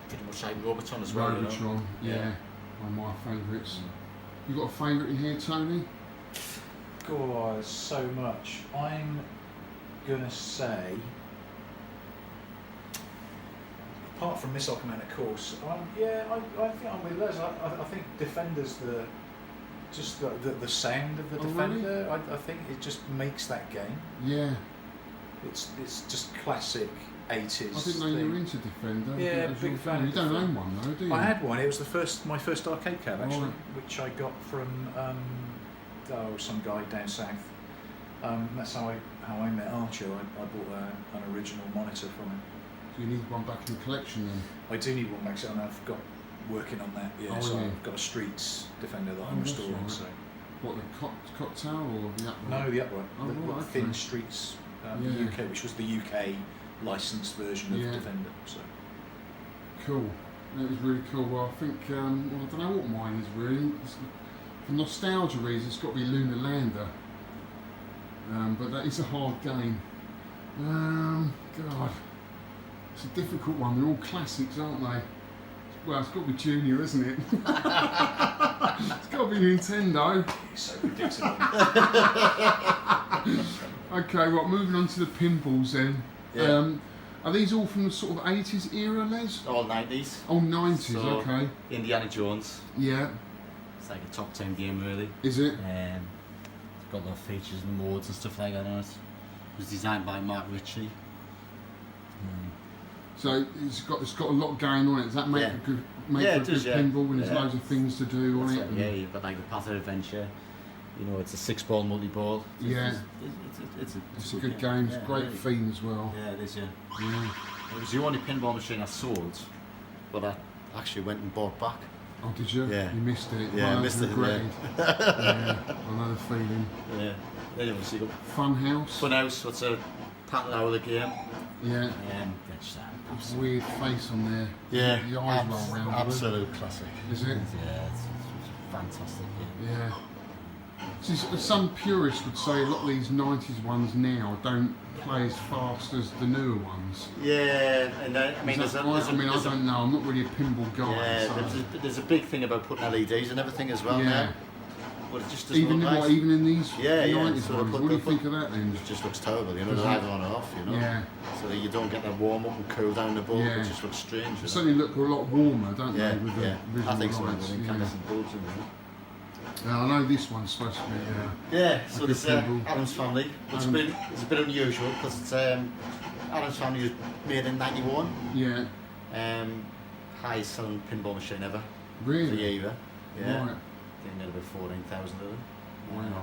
pretty much like Robotron as well. Robotron, You know? yeah. One of my favourites. You got a favourite in here, Tony? God, so much. I'm gonna say, apart from Missile Command, of course, I think I'm with Les. I think Defender's the sound of the Oh, Defender. I think it just makes that game. Yeah. It's just classic 80s. I didn't know you were into Defender. I Yeah, thought it was big your fan thing. of You don't own Defender. one though, do you? I had one. It was my first arcade cab actually, Right. which I got from some guy down south. That's how I met Archer. I bought an original monitor from him. So you need one back in the collection then? I do need one back, and I've got working on that. Yeah, Oh, so yeah. I've got a Streets Defender that Oh, I'm that's restoring. right. So What, the cocktail or the upright? no, the upright, Oh, the right, thin okay. Streets Yeah. UK, which was the UK licensed version of Yeah. Defender. So Cool. That was really cool. Well, I think, well, I don't know what mine is really. For nostalgia reasons, it's got to be Lunar Lander. But that is a hard game. God. It's a difficult one. They're all classics, aren't they? Well, it's got to be Junior, isn't it? It's got to be Nintendo. it's so predictable. Okay, right, moving on to the pinballs then. Yeah. Are these all from the sort of 80s era, Les? All 90s. Oh, 90s, So- okay. Indiana Jones. Yeah. It's like a top 10 game, really. Is it? It's got a lot of features and modes and stuff like that on it. It was designed by Mark Ritchie. So it's got a lot going on it. Does that make Yeah. a good Yeah, it does, yeah. pinball when there's Yeah. loads of things to do on That's it? right, yeah, you've got like the Path of Adventure. You know, it's a 6-ball multi-ball. Yeah. It's a good game. It's a yeah, great really. theme as well. Yeah, it is, yeah. Yeah. It was the only pinball machine I sold, but I actually went and bought back. Oh, did you? Yeah. You missed it. Yeah, I Well, missed it, regretted. Yeah. I know the feeling. Yeah. Then obviously you got Funhouse. Funhouse, what's a pattern hour of the game. Yeah. That's It's a weird face on there. Yeah, The eyes roll round. absolute classic. Is it? Yeah, it's fantastic. Yeah. See, some purists would say a lot of these 90s ones now don't play as fast as the newer ones. Yeah, and I mean, Is there's that a, right? there's a, I mean, I there's a- don't know. I'm not really a pinball guy. yeah, so. there's a big thing about putting LEDs and everything as well Yeah. now. But it just doesn't Even look in, nice. even in these Yeah, yeah, 90s so ones, put- what do you put- think of that then? It just looks terrible, you know, Does they're it? either on or off, you know. Yeah. So that you don't get that warm up and cool down the bulb, Yeah. it just looks strange. They You know? certainly look a lot warmer, don't Yeah, they, with the yeah. visual I think so. lights? Kind Yeah. of some bulbs in there. Now, I know this one's supposed to be. Yeah, so good there's pinball. Adam's Family. It's a bit unusual because it's Adam's Family was made in '91. Highest selling pinball machine ever. Really? For the era. Yeah. Right. They made about 14,000 of them. Wow.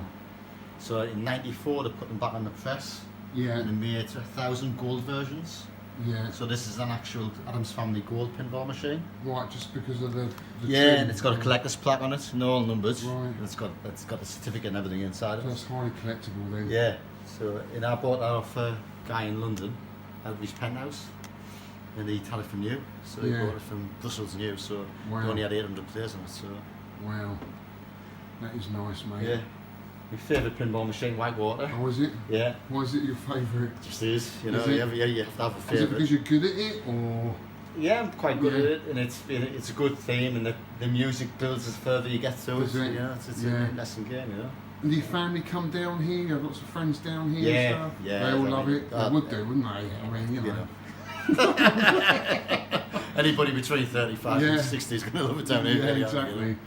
So in '94 they put them back on the press Yeah. and they made 1,000 gold versions. Yeah. So this is an actual Adam's Family gold pinball machine. Right, just because of the Yeah, trim. and it's got a collector's plaque on it, and all numbers. Right. And it's got a certificate and everything inside of So it. that's highly collectible then. Yeah. So and I bought that off a guy in London out of his penthouse. And he had it from you. So he Yeah. bought it from Brussels new, so Wow. he only had 800 players on it, so Wow. That is nice, mate. yeah. My favourite pinball machine, Whitewater. Oh, is it? Yeah. Why is it your favourite? Just is, you know, Is it? you have to have a Is it favourite. because you're good at it, or? Yeah, I'm quite good Yeah. at it, and it's a good theme, and the music builds as further you get through Does it. it? You know, it's Yeah. an interesting game, you know. And do your family come down here? You have lots of friends down here Yeah, and stuff? yeah, They all I love mean, it? They would do, wouldn't they? I mean, you know. Anybody between 35 Yeah. and 60 is going to love it down here. Yeah, really, aren't exactly. they, you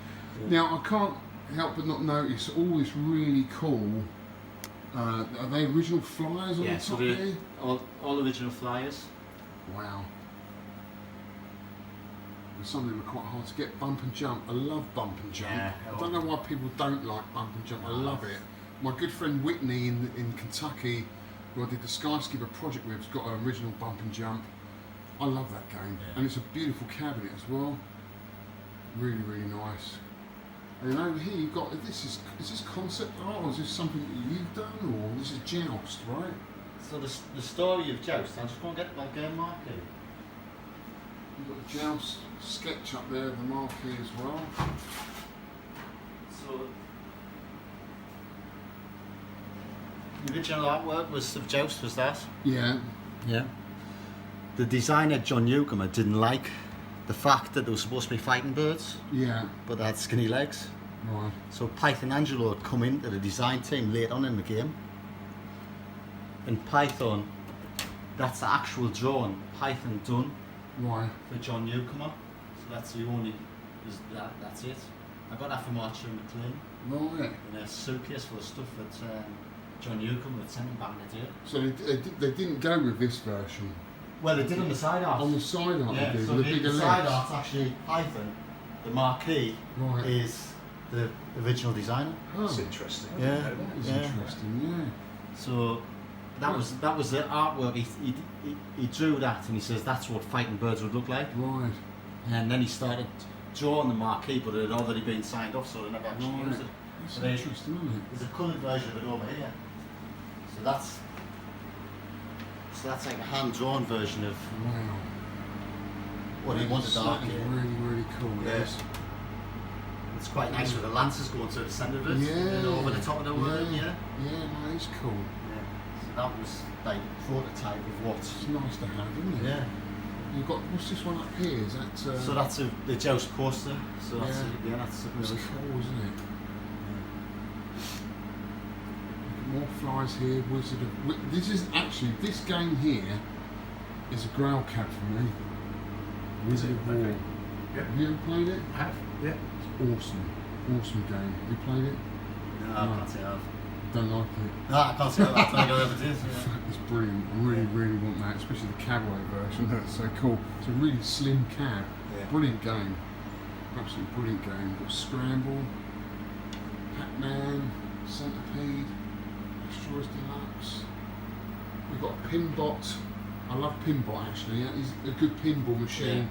Now, I can't help but not notice all this really cool. Are they original flyers on Yeah, the so top the- there? all original flyers. Wow. And some of them are quite hard to get. Bump and jump. I love bump and jump. Yeah. I don't know why people don't like bump and jump. I love it. My good friend Whitney in Kentucky, who I did the Skyskeeper project with, has got an original bump and jump. I love that game. Yeah. And it's a beautiful cabinet as well. Really, really nice. And then over here you've got, is this concept art, or is this something that you've done, or this is Joust, right? So the story of Joust, I'm just going to get my game marker. You've got a Joust sketch up there of the marquee as well. So the original artwork of Joust was that. Yeah. Yeah. The designer John Newcomer didn't like the fact that they were supposed to be fighting birds, Yeah. but they had skinny legs. Right. So Python Angelo had come into the design team late on in the game. In Python, that's the actual drawing Python done Right. for John Newcomer. So that's the only, that's it. I got that from Archer and McLean Right. in a suitcase full of stuff that John Newcomer had sent him back in the day. So they didn't go with this version. Well, they did on the side art. On the side art Yeah, they did, so with the bigger the side legs. art's actually Python. The marquee Right. is the original designer. That's Oh, interesting. I Yeah. didn't know that. that is Yeah. interesting, So that was the artwork. He drew that and he says that's what fighting birds would look like. yeah. Right. And then he started drawing the marquee, but it had already been signed off, so they never actually Right. used it. That's So they- interesting, isn't it? There's a coloured version of it over here. So that's like a hand-drawn version of Wow. what he wanted to That is arcade. really, really cool. Yeah. Yes. It's quite nice with the lances going through the centre of it, Yeah. and over the top of the worm, yeah. Yeah, no, it's cool. Yeah. So that was like prototype of what. It's nice to have, isn't it? Yeah. You've got, what's this one up here? Is that... So that's the Joust poster. So that's Yeah. that's That's really cool, isn't it? More flies here. Wizard of... This is actually... This game here is a grail cab for me. Wizard of War. Okay. Yeah. Have you ever played it? I have. Yeah. It's awesome. Awesome game. Have you played it? No, I can't say I've. Don't like it. No, I can't say I've. I don't think I ever did. Yeah. It's brilliant. I really want that, especially the cabaret version. That's so cool. It's a really slim cab. Yeah. Brilliant game. Absolutely brilliant game. We've got Scramble, Pac-Man, Centipede, Asteroids Deluxe. We've got a Pinbot. I love Pinbot actually. That is a good pinball machine. Yeah.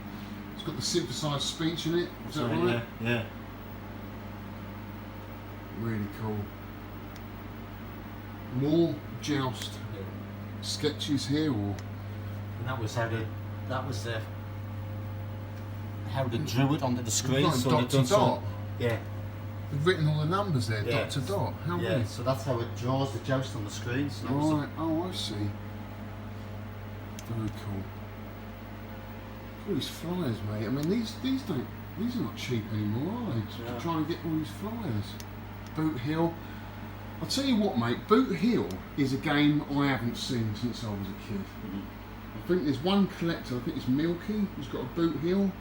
It's got the synthesised speech in it. Is that right? Yeah. Really cool. More Joust sketches here, or And that was how they drew it onto the screen. like So Dot they've to done Dot. yeah. They've written all the numbers there, Yeah. dot to dot. How Yeah. weird. So that's how it draws the joust on the screen. So that was Right. Oh, I see. Very cool. All these flyers, mate. I mean, these are not cheap anymore, are they? Yeah. Trying to get all these flyers. Boot Hill. I'll tell you what, mate. Boot Hill is a game I haven't seen since I was a kid. I think there's one collector. I think it's Milky who's got a Boot Hill.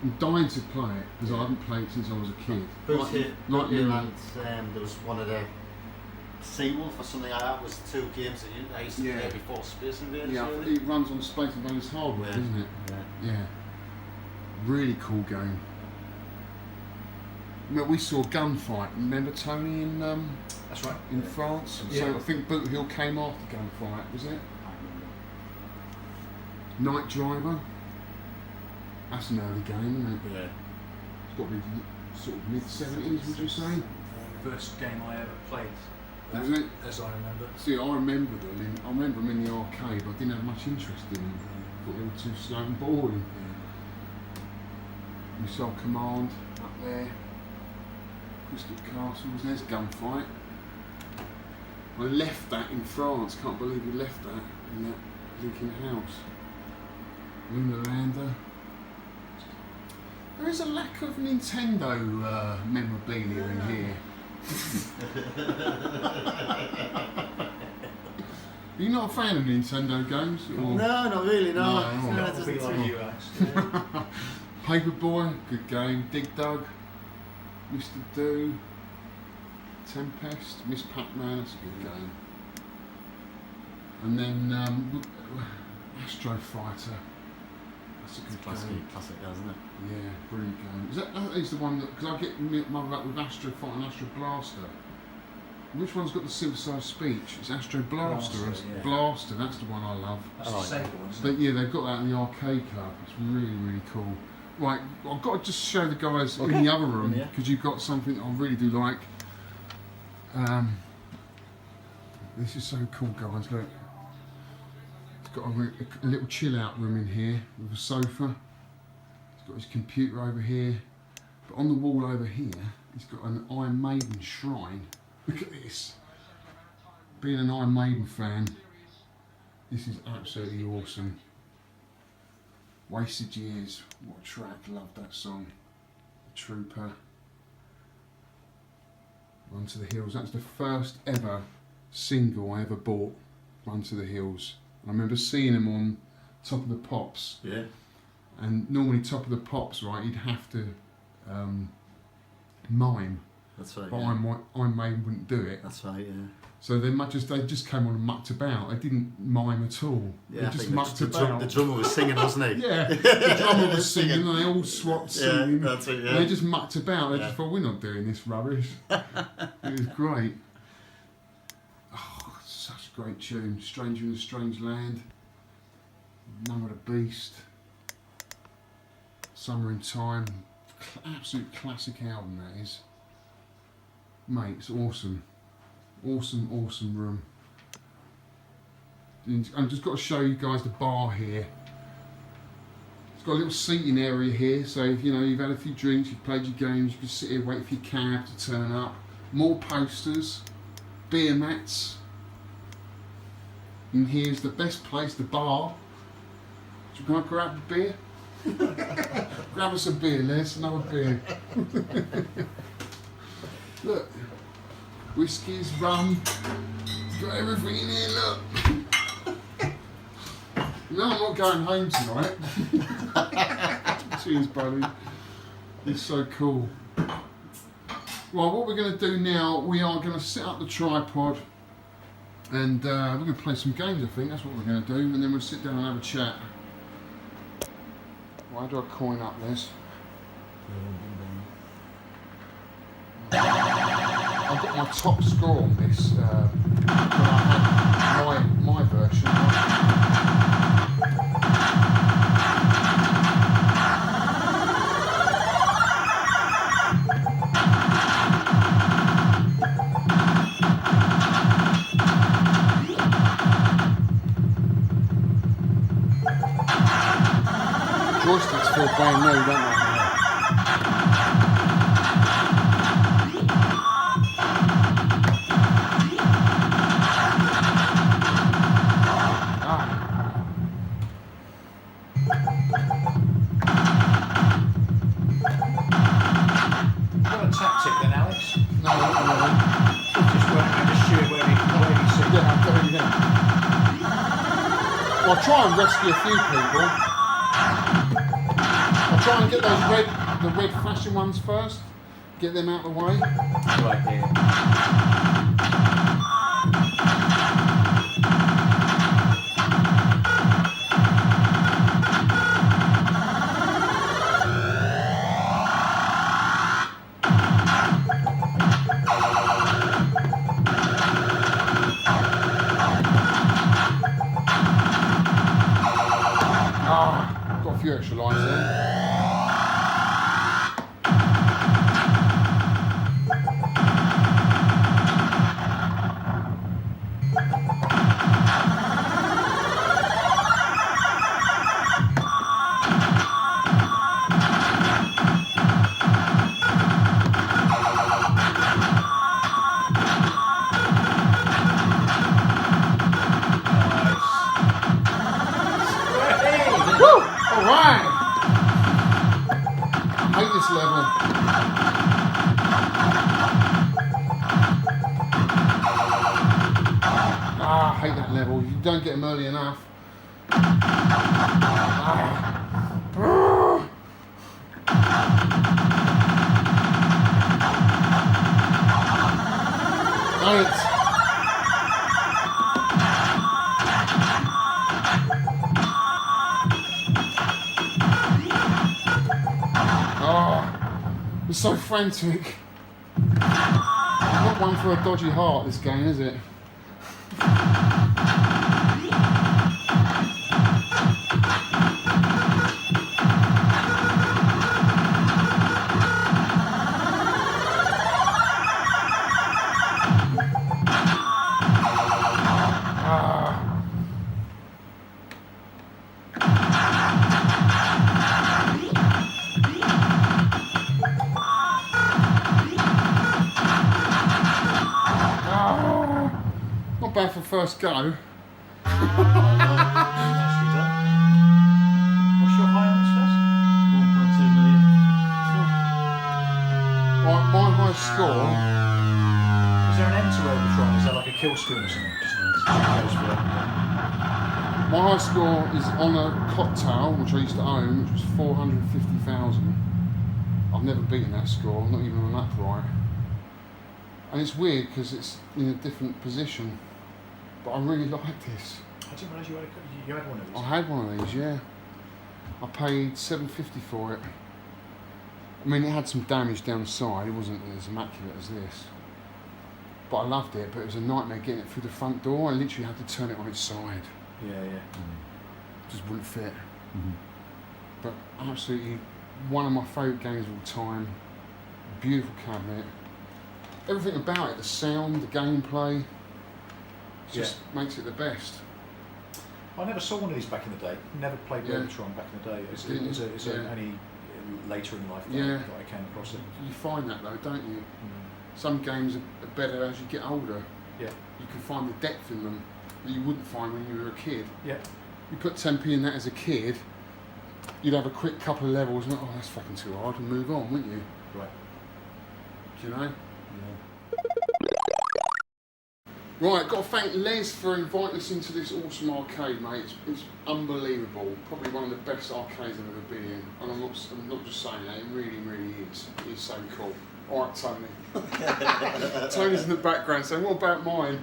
I'm dying to play it because I haven't played it since I was a kid. Boot Hill, like you. and there was one of the Seawolf or something like that. Was 2 games that I used to Yeah. play before Space Invaders. Yeah, really. it runs on Space Invaders hardware, Yeah. doesn't it? Yeah. Yeah. Really cool game. Well, we saw Gunfight. Remember Tony in That's right. in France? Yeah. So I think Boot Hill came after Gunfight, was it? Night Driver. That's an early game, isn't it? Yeah. It's got to be sort of mid-70s, would you say? First game I ever played. Was it? As I remember. See, I remember them in the arcade, but I didn't have much interest in them. I thought they were too slow and boring. Missile Command up there. Crystal Castles, there's Gunfight. I left that in France, can't believe we left that in that Lincoln house. Lunar Lander. There is a lack of Nintendo memorabilia in here. Are you not a fan of Nintendo games? Or? No, not really. No. No, No, no. that doesn't like seem- you, actually. Paperboy, good game. Dig Dug, Mr. Do, Tempest, Miss Pac-Man, that's a good game. And then Astro Fighter, that's a good game. Classic, isn't it? Yeah, brilliant game. That is the one that, because I get muddled up with Astro Fighter and Astro Blaster. Which one's got the synthesised speech? It's Astro Blaster. Blaster, yeah. Blaster, that's the one I love. That's the Sega one, isn't But yeah, they've got that in the arcade club. It's really cool. Right, I've got to just show the guys in the other room Yeah. because you've got something I really do like. This is so cool, guys. Look, it's got a little chill out room in here with a sofa. He's got his computer over here, but on the wall over here, he's got an Iron Maiden shrine. Look at this. Being an Iron Maiden fan, this is absolutely awesome. Wasted Years, what a track, love that song. The Trooper. Run to the Hills, that's the first ever single I ever bought, Run to the Hills. I remember seeing him on Top of the Pops, Yeah. and normally Top of the Pops, right, he'd have to mime, That's right. but Yeah. Iron Maiden wouldn't do it. That's right. Yeah. So they just came on and mucked about. They didn't mime at all. Yeah. They I just think mucked the about. drummer was singing, wasn't he? Yeah, the drummer was singing and they all swapped singing. Yeah. That's it. And Yeah. they just mucked about. They Yeah. just thought, we're not doing this rubbish. It was great. Oh, such a great tune. Stranger in a Strange Land. Number of the Beast. Summer in Time. Absolute classic album that is. Mate, it's awesome. Awesome room. And I've just got to show you guys the bar here. It's got a little seating area here, so if you've had a few drinks, you've played your games, you can sit here, wait for your cab to turn up. More posters, beer mats. And here's the best place, the bar. Do you want to grab a beer? Grab us a beer, Les, another beer. Look, whiskies, rum, it's got everything in here, look. No, I'm not going home tonight. Cheers, buddy. It's so cool. Right, what we're going to do now, we are going to set up the tripod and we're going to play some games, I think. That's what we're going to do, and then we'll sit down and have a chat. Why do I coin up this? I've got my top score on this, but I had my version. Joysticks feel brand new, don't they? Got a tactic then, Alex? No, not really. Just working on the shoe where he see. Yeah, I'm going there. Well, I'll try and rescue a few people. I'll try and get the red flashing ones first. Get them out of the way. Right here. Got a few extra lines there. Woo! Alright! I hate this level. I hate that level. You don't get them early enough. Thanks. It's so frantic. Not one for a dodgy heart, this game, is it? Not bad for first go. Nicely done. What's your high on this first? 1.2 million. Right, my high score. Is there an end to Robotron? Is that like a kill screen or something? My high score is on a cocktail, which I used to own, which was 450,000. I've never beaten that score, not even on upright. And it's weird because it's in a different position. But I really like this. I didn't realise you had one of these. I had one of these, yeah. I paid $7.50 for it. I mean, it had some damage down the side. It wasn't as immaculate as this. But I loved it, but it was a nightmare getting it through the front door. I literally had to turn it on its side. Yeah. It just wouldn't fit. But absolutely one of my favourite games of all time. Beautiful cabinet. Everything about it, the sound, the gameplay, just makes it the best. I never saw one of these back in the day. Never played Robotron back in the day. It's only later in life that I came across it. You find that though, don't you? Some games are better as you get older. Yeah. You can find the depth in them that you wouldn't find when you were a kid. Yeah. You put 10p in that as a kid, you'd have a quick couple of levels and oh, that's fucking too hard, and move on, wouldn't you? Right. Do you know? Right, got to thank Les for inviting us into this awesome arcade, mate. It's unbelievable. Probably one of the best arcades I've ever been in. And I'm not just saying that, it really, really is. It's so cool. All right, Tony. Tony's in the background saying, what about mine?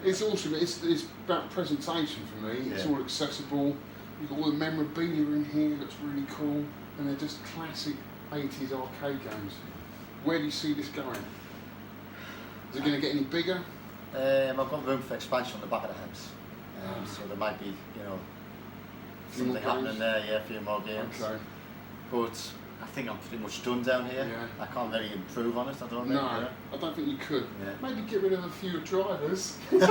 It's awesome. It's about presentation for me. It's all accessible. You've got all the memorabilia in here that's really cool. And they're just classic 80s arcade games. Where do you see this going? Is it going to get any bigger? I've got room for expansion on the back of the house. So there might be, something happening there, a few more games. Okay. But I think I'm pretty much done down here. Yeah. I can't really improve on it, I don't think. No, I don't think you could. Yeah. Maybe get rid of a few drivers. But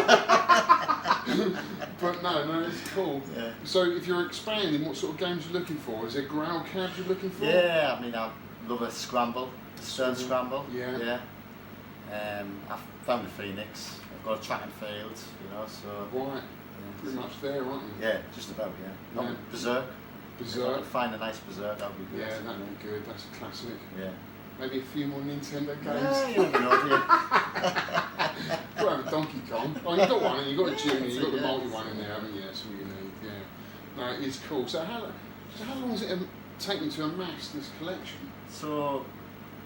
no, it's cool. Yeah. So if you're expanding, what sort of games are you looking for? Is there ground cabs you're looking for? Yeah, I mean, I love a scramble, a stern scramble. Yeah. I've found the Phoenix. I've got a track and field, so. Right. Pretty much there, aren't you? Yeah, just about, yeah. Yeah. Berserk. If I Berserk. could find a nice Berserk, that would be good. Yeah, that would be good. That's a classic. Yeah. Maybe a few more Nintendo games. Yeah, you never know, do you? You've got to have a Donkey Kong. Oh, you've got one, and you've got a Junior, you've got the yeah, multi one in there, haven't you? That's all you need, yeah. No, it is cool. So how long has it taken to amass this collection? So,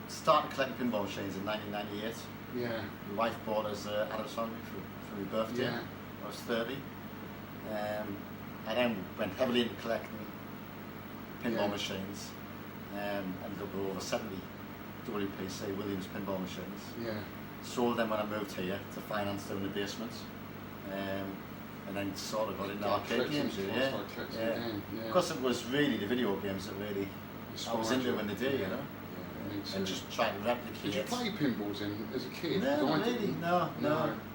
started collecting pinball machines in 1998. Yeah. My wife bought us Adam's Family for my birthday. Yeah. I was 30. I then went heavily into collecting pinball machines. Ended up with over 70 WPC Williams pinball machines. Yeah. Sold them when I moved here to finance down the basement. And then sort of got into arcade games. Yeah. Because it was really the video games that really I was into when they did, Yeah, and just trying to replicate. Did you play pinballs as a kid? No, I not really. didn't. No.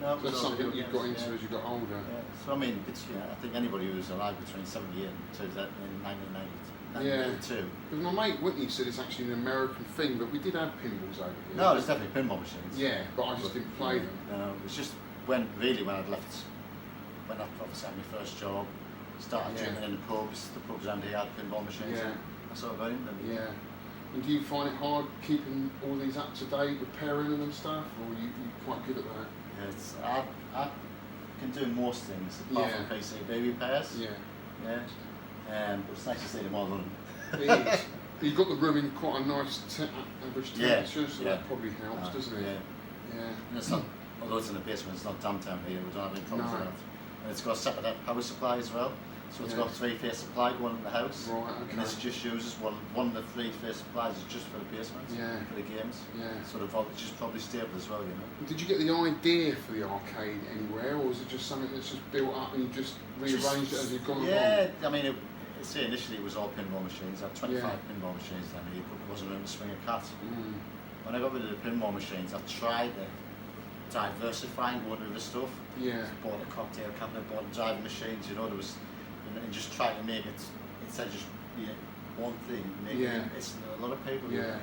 That's something you got into as you got older. Yeah. So I mean, it's, I think anybody who was alive between 78 and 1992. Because my mate Whitney said it's actually an American thing, but we did have pinballs over here. No, there's definitely pinball machines. Yeah, but I just didn't play them. No, it was just when I'd left, when I obviously had my first job, started drinking in the pubs around here had pinball machines. Yeah. And I sort of got into them. Yeah. And do you find it hard keeping all these up to date, repairing them and stuff, or are you quite good at that? Yeah, it's, I can do most things apart from PCB repairs. Yeah. Yeah. But it's nice to see them all done. It is. You've got the room in quite a nice average temperature, so that probably helps, doesn't it? Yeah. Yeah. And it's not, although it's in the basement, it's not damp down here. We don't have any problems with that. And it's got a separate power supply as well. So it's got 3-phase supply going in the house. Right, okay. And this just uses one of the 3-phase supplies is just for the basement. Yeah. For the games. Yeah. So the voltage is probably stable as well, Did you get the idea for the arcade anywhere, or was it just something that's just built up and you just rearranged it as you've gone along? Yeah, I mean, initially it was all pinball machines. I had 25 pinball machines then here, but there wasn't room to swing a cat. When I got rid of the pinball machines, I tried to diversify and go into other stuff. Yeah. I bought a cocktail cabinet, bought driving machines, there was, and just trying to make it, instead of just one thing, make it, it's a lot of people. Yeah.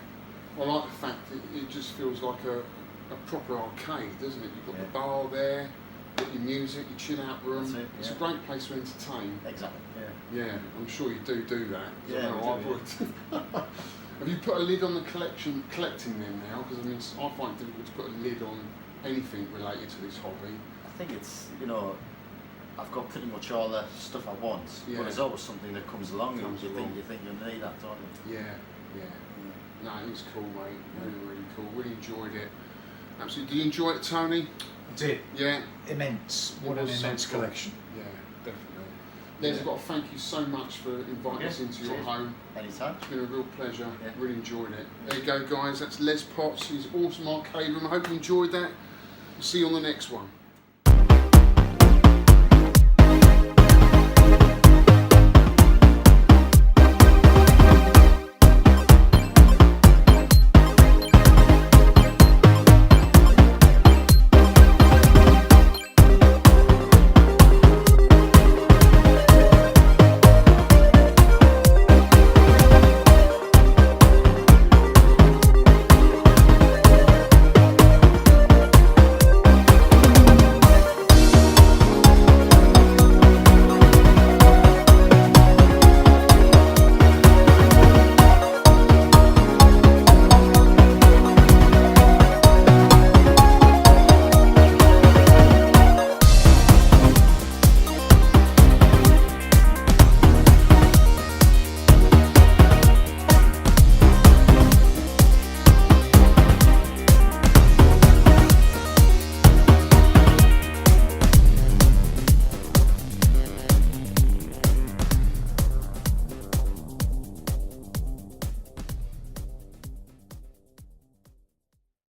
Well, I like the fact that it just feels like a proper arcade, doesn't it? You've got the bar there, you've got your music, your chill out room. That's it, It's a great place to entertain. Exactly. Yeah, I'm sure you do that. Yeah, I would. Have you put a lid on the collecting them now? Because I mean, I find it difficult to put a lid on anything related to this hobby. I think it's, I've got pretty much all the stuff I want, but there's always something that comes along and you think you'll need that, don't you? Yeah. No, it was cool, mate. Really cool. Really enjoyed it. Absolutely. Do you enjoy it, Tony? I did. Yeah. Immense. What an immense collection. Yeah, definitely. Les, I've got to thank you so much for inviting us into your home. Anytime. It's been a real pleasure. Yeah. Really enjoyed it. There you go, guys. That's Les Potts, his awesome arcade room. I hope you enjoyed that. We'll see you on the next one.